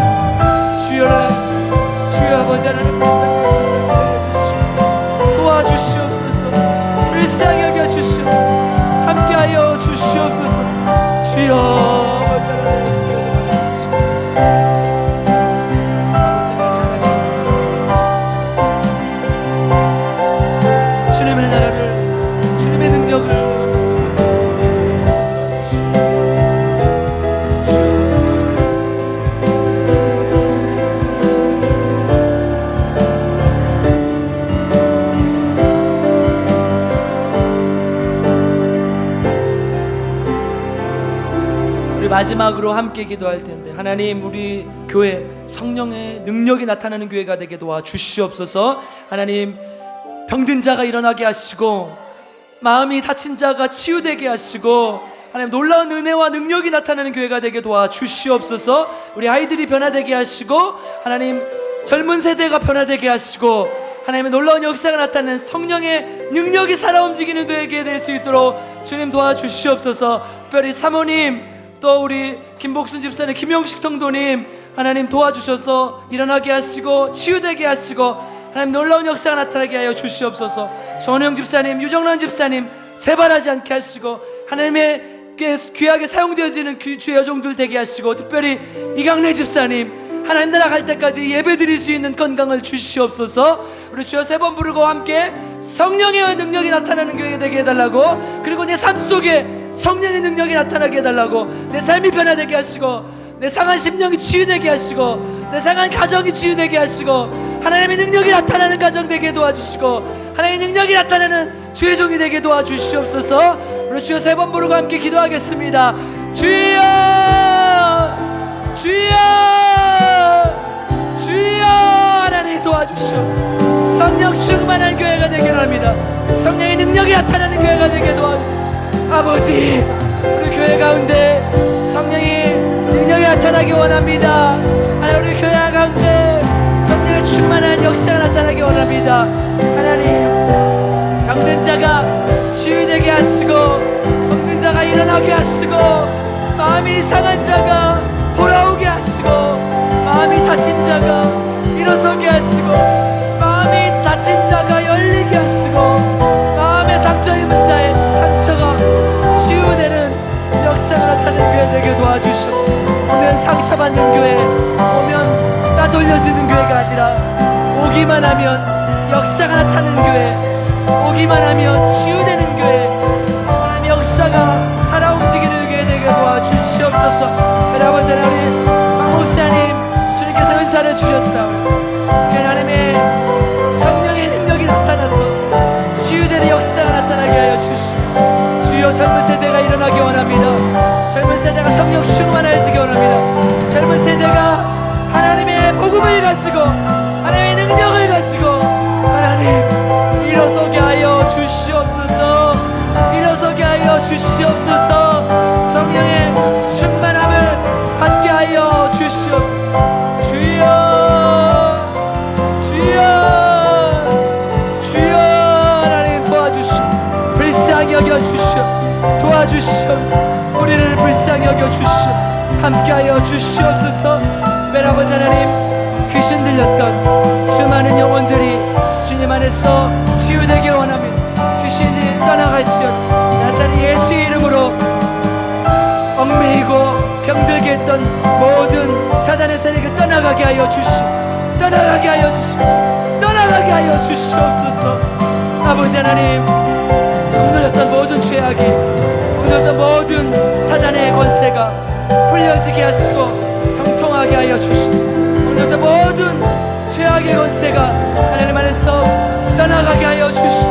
주여 아버지 하나님 불쌍히 여겨주시고 도와주시옵소서. 불쌍히 여겨주시고 함께하여 주시옵소서. 주여 아버지 하나님 말씀 여겨주시고 아버지 하나님 주님의 나라를 주님의 능력을 마지막으로 함께 기도할 텐데, 하나님 우리 교회 성령의 능력이 나타나는 교회가 되게 도와 주시옵소서. 하나님 병든 자가 일어나게 하시고 마음이 다친 자가 치유되게 하시고 하나님 놀라운 은혜와 능력이 나타나는 교회가 되게 도와 주시옵소서. 우리 아이들이 변화되게 하시고 하나님 젊은 세대가 변화되게 하시고 하나님의 놀라운 역사가 나타나는 성령의 능력이 살아 움직이는 되게 될 수 있도록 주님 도와주시옵소서. 특별히 사모님, 또 우리 김복순 집사님, 김영식 성도님 하나님 도와주셔서 일어나게 하시고 치유되게 하시고 하나님 놀라운 역사가 나타나게 하여 주시옵소서. 전우영 집사님, 유정란 집사님 재발하지 않게 하시고 하나님의 귀하게 사용되어지는 주의 여종들 되게 하시고, 특별히 이강래 집사님 하나님 나라 갈 때까지 예배 드릴 수 있는 건강을 주시옵소서. 우리 주여 세 번 부르고 함께 성령의 능력이 나타나는 교회가 되게 해달라고, 그리고 내 삶 속에 성령의 능력이 나타나게 해달라고, 내 삶이 변화되게 하시고 내 상한 심령이 치유되게 하시고 내 상한 가정이 치유되게 하시고 하나님의 능력이 나타나는 가정 되게 도와주시고 하나님의 능력이 나타나는 주의 종이 되게 도와주시옵소서. 우리 주여 세 번 부르고 함께 기도하겠습니다. 주여 주여 주여, 하나님 도와주시오. 성령 충만한 교회가 되기를 합니다. 성령의 능력이 나타나는 교회가 되게 도와주시오. 아버지, 우리 교회 가운데 성령의 능력이 나타나기 원합니다. 하나님, 우리 교회 가운데 성령의 충만한 역사가 나타나기 원합니다. 하나님, 병든 자가 치유되게 하시고 없는 자가 일어나게 하시고 마음이 이상한 자가 돌아오게 하시고 마음이 다친 자가 일어서게 하시고 마음이 다친 자가 열리게 하시고 마음의 상처 입은 자의 상처가 치유되는 역사가 나타나는 교회 되게 도와주시오. 오면 상처받는 교회, 오면 따돌려지는 교회가 아니라 오기만 하면 역사가 나타나는 교회, 오기만 하면 치유되는 교회, 하나님의 역사가 살아 움직이는 교회 되게 도와주시옵소서. 아버지, 우리 박 목사님 주님께서 은사를 주셨사오니 하나님의 성령의 능력이 나타나서 치유되는 역사가 나타나게 하여 주시오. 주여, 젊은 세대가 일어나기 원합니다. 젊은 세대가 성령 충만해지기 원합니다. 젊은 세대가 하나님의 복음을 가지고 하나님의 능력을 가지고 하나님 일어서게 하여 주시옵소서. 일어서게 하여 주시옵소서. 성령의 충만함을 받게 하여 주시옵소서. 주여 주여 주여, 하나님 도와주시오. 불쌍히 여겨주시오. 도와주시오. 우리를 불쌍히 여겨주시오. 함께하여 주시옵소서. 아버지 하나님, 귀신 들렸던 수많은 영혼들이 주님 안에서 치유되길 원합니다. 귀신이 떠나갈지어다. 나사렛 예수의 이름으로 얽매이고 병들게 했던 모든 사단의 세력을 떠나가게 하여 주시오. 떠나가게 하여 주시오. 떠나가게 하여 주시옵소서. 아버지 하나님, 억눌렸던 모든 죄악이, 억눌렸던 모든 사단의 권세가 풀려지게 하시고 형통하게 하여 주시오. 억눌렸던 모든 죄악의 권세가 하나님 안에서 떠나가게 하여 주시오.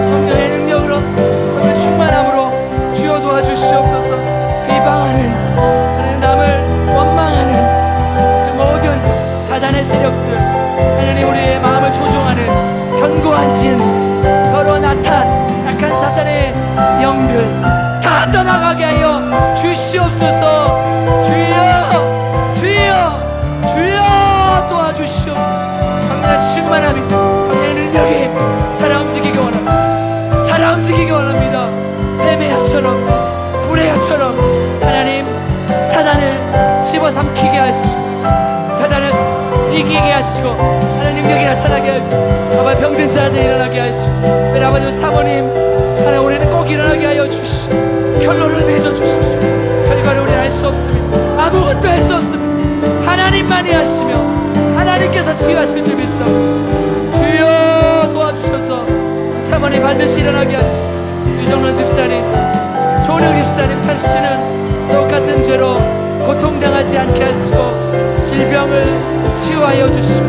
성령의 능력으로, 성령의 충만함으로 주여 도와주시옵소서. 비방하는, 하나님 남을 원망하는 그 모든 사단의 세력들, 하나님 우리의 마음을 조종하는 견고한 진, 더러운 악한 사단의 영들 다 떠나가게 하여 주시옵소서. 주여 주여 주여 도와주시옵소서. 성령의 충만함이, 성령의 능력이 살아 움직이기 원합니다. 살아 움직이기 원합니다. 뱀의 불의 혀처럼 하나님 사단을 집어삼키게 하시고 사단을 이기게 하시고 하나님 능력이 나타나게 하시고 아버지, 병든 자들 일어나게 하시고 우리 아버지 사모님 하나님 우리는 꼭 일어나게 하여 주시오. 결론을 맺어 주십시오. 결과를 우리는 알 수 없습니다. 아무것도 할 수 없습니다. 하나님만이 하시며 하나님께서 치유하시는 줄 믿소. 주여 도와주셔서 사모님 반드시 일어나게 하시고 유정론 집사님, 조은영 집사님 다시는 똑같은 죄로 고통당하지 않게 하시고 질병을 치유하여 주시고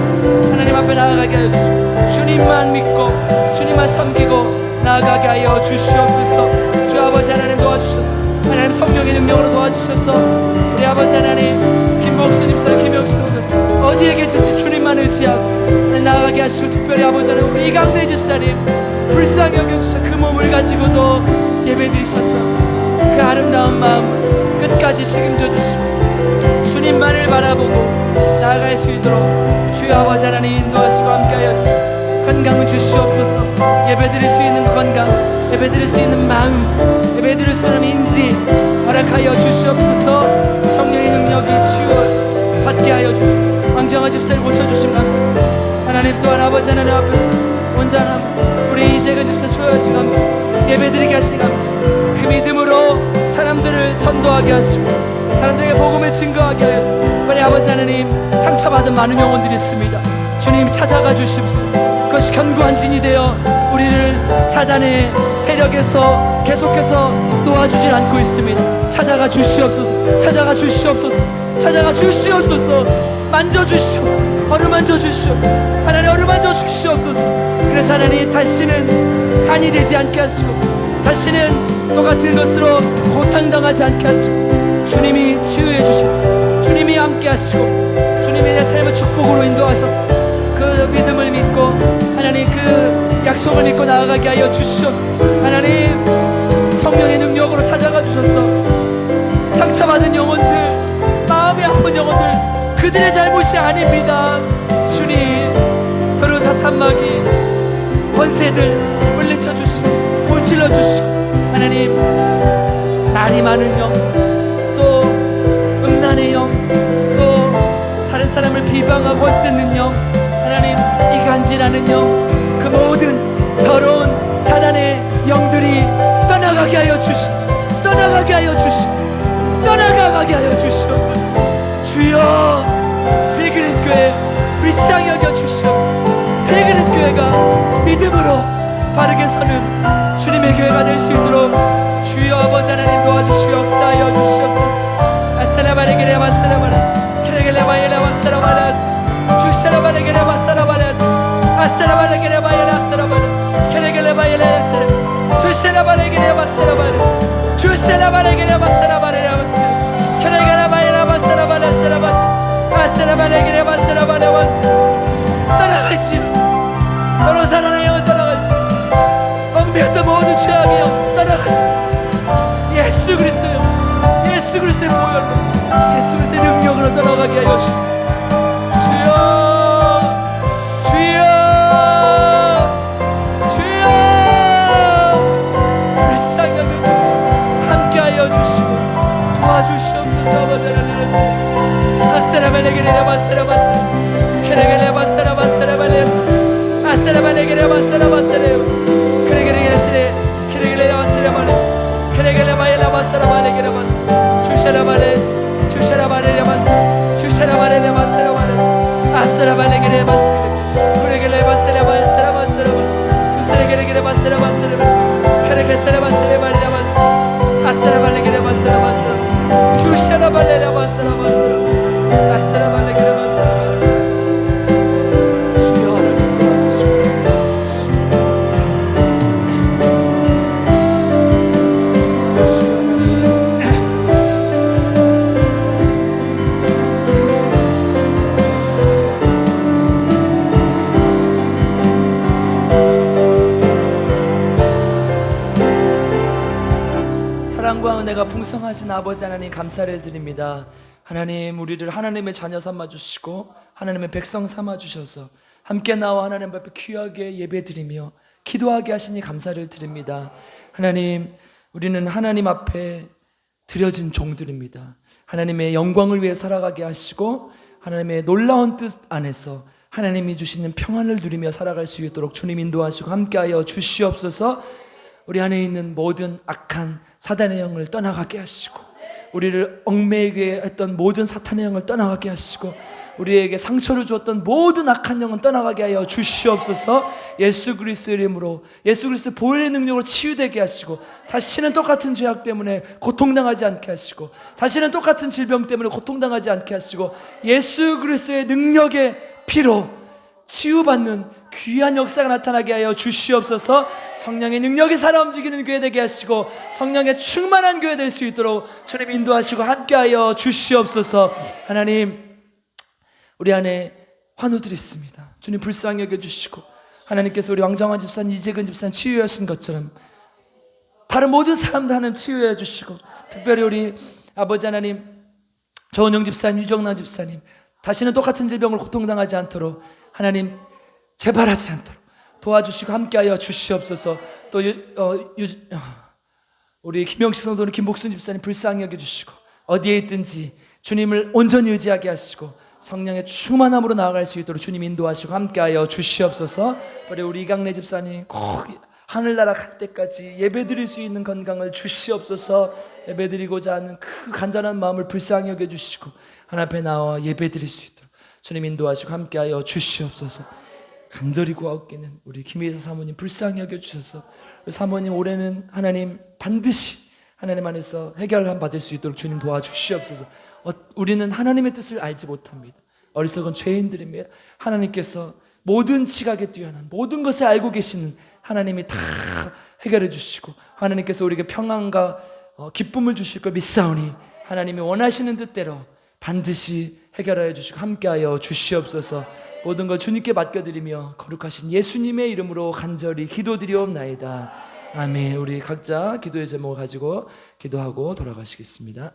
하나님 앞에 나아가게 하여 주시고 주님만 믿고 주님만 섬기고 나아가게 하여 주시옵소서. 주 아버지 하나님 도와주셔서 하나님 성령의 능력으로 도와주셔서 우리 아버지 하나님 김복순 집사, 김영수는 어디에 계신지 주님만 의지하고 나아가게 하시고 특별히 아버지 하나님 우리 이강대 집사님 불쌍히 여겨주셔서 그 몸을 가지고도 예배드리셨던 그 아름다운 마음 끝까지 책임져 주시고 주님만을 바라보고 나아갈 수 있도록 주여 아버지 하나님 인도하시고 함께하여 주시옵소서. 건강을 주시옵소서. 예배드릴 수 있는 건강, 예배드릴 수 있는 마음, 예배드릴 수 있는 인지 허락하여 주시옵소서. 성령의 능력이 치유 받게 하여 주시옵소서. 왕정아 집사를 고쳐주심 감사합니다. 하나님 또한 아버지 하나님 앞에서 온전함 우리 이재근 집사 초여하시 감사합니다. 예배드리게 하시니 감사합니다. 그 믿음으로 사람들을 전도하게 하시고 사람들에게 복음을 증거하게 하여 우리 아버지 하나님 상처받은 많은 영혼들이 있습니다. 주님 찾아가 주십시오. 그것이 견고한 진이 되어 우리를 사단의 세력에서 계속해서 놓아주질 않고 있습니다. 찾아가 주시옵소서. 찾아가 주시옵소서. 찾아가 주시옵소서. 만져주시옵소서. 어루만져 주시옵소서. 하나님 어루만져 주시옵소서. 그래서 하나님 다시는 한이 되지 않게 하시고 다시는 똑같은 것으로 고통당하지 않게 하시고 주님이 치유해 주시고 주님이 함께 하시고 주님이 내 삶을 축복으로 인도하셨어. 그 믿음을 믿고 하나님 그 약속을 믿고 나아가게 하여 주시옵소서. 하나님 성령의 능력으로 찾아가 주셔서 상처받은 영혼들, 마음이 아픈 영혼들 그들의 잘못이 아닙니다. 주님 더러운 사탄마귀 권세들 물리쳐 주시고 물질러 주시고 하나님 말이 많은 영, 또 음란의 영, 또 다른 사람을 비방하고 헛듣는 영, 하나님 이간질하는 영, 그 모든 더러운 사단의 영들이 떠나가게 하여 주시고 떠나가게 하여 주시고 떠나가게 하여 주시옵소서. 주여 필그림교회 불쌍히 여겨주시옵소서. 필그림교회가 믿음으로 바르게 서는 주님의 교회가 될 수 있도록 주여 아버지 하나님 도와주시고 역사하여 주시옵소서. 아스라바레게레 바스라바레 케레게레바예레 바스라바레 주시라바레게레 바스라바레 아스라바레게레 바예레 아스라바레 케레게레바예레 아스라 주시라바레게레 바스라바레 주시라바레게레 바스라바레 케레게레바예레 바스라바레 아스라바레게레 바스라바레 떠나가시오. 너로 살아나요. 엉비었던 모든 죄악의 영 떠나가지. 예수 그리스도요, 예수 그리스도의 보혈로 예수 그리스도의 능력으로 떠나가게 하여 주시옵소서. 주여 주여 주여 불쌍히 여겨주시고 함께하여 주시고 도와주시옵소서. 아버지 하나님 아스라발레게레 바스라바스 케레게레 바스라바스라발레스 아스라발레게레 바스라바스레 사랑과 은혜가 풍성하신 아버지 하나님 감사를 드립니다. 하나님 우리를 하나님의 자녀 삼아주시고 하나님의 백성 삼아주셔서 함께 나와 하나님 앞에 귀하게 예배드리며 기도하게 하시니 감사를 드립니다. 하나님 우리는 하나님 앞에 드려진 종들입니다. 하나님의 영광을 위해 살아가게 하시고 하나님의 놀라운 뜻 안에서 하나님이 주시는 평안을 누리며 살아갈 수 있도록 주님 인도하시고 함께하여 주시옵소서. 우리 안에 있는 모든 악한 사단의 영을 떠나가게 하시고 우리를 얽매이게 했던 모든 사탄의 영을 떠나가게 하시고 우리에게 상처를 주었던 모든 악한 영은 떠나가게 하여 주시옵소서. 예수 그리스도의 이름으로 예수 그리스도의 보혈의 능력으로 치유되게 하시고 다시는 똑같은 죄악 때문에 고통당하지 않게 하시고 다시는 똑같은 질병 때문에 고통당하지 않게 하시고 예수 그리스도의 능력의 피로 치유받는 귀한 역사가 나타나게 하여 주시옵소서. 성령의 능력이 살아 움직이는 교회 되게 하시고 성령의 충만한 교회 될 수 있도록 주님 인도하시고 함께하여 주시옵소서. 하나님 우리 안에 환우들이 있습니다. 주님 불쌍히 여겨주시고 하나님께서 우리 왕정환 집사님, 이재근 집사님 치유하신 것처럼 다른 모든 사람들 하나님 치유해 주시고 특별히 우리 아버지 하나님 조은영 집사님, 유정남 집사님 다시는 똑같은 질병을 고통당하지 않도록 하나님 재발하지 않도록 도와주시고 함께하여 주시옵소서. 또 우리 김영식 성도는 김복순 집사님 불쌍히 여겨주시고 어디에 있든지 주님을 온전히 의지하게 하시고 성령의 충만함으로 나아갈 수 있도록 주님 인도하시고 함께하여 주시옵소서. 우리 이강래 집사님 꼭 하늘나라 갈 때까지 예배드릴 수 있는 건강을 주시옵소서. 예배드리고자 하는 그 간절한 마음을 불쌍히 여겨주시고 하나님 앞에 나와 예배드릴 수 있도록 주님 인도하시고 함께하여 주시옵소서. 간절히 구하옵기는 우리 김희사 사모님 불쌍히 여겨주셔서 사모님 올해는 하나님 반드시 하나님 안에서 해결함 받을 수 있도록 주님 도와주시옵소서. 우리는 하나님의 뜻을 알지 못합니다. 어리석은 죄인들입니다. 하나님께서 모든 지각에 뛰어난 모든 것을 알고 계시는 하나님이 다 해결해 주시고 하나님께서 우리에게 평안과 기쁨을 주실 걸 믿사오니 하나님이 원하시는 뜻대로 반드시 해결하여 주시고 함께하여 주시옵소서. 모든 걸 주님께 맡겨드리며 거룩하신 예수님의 이름으로 간절히 기도드리옵나이다. 아멘. 우리 각자 기도의 제목을 가지고 기도하고 돌아가시겠습니다.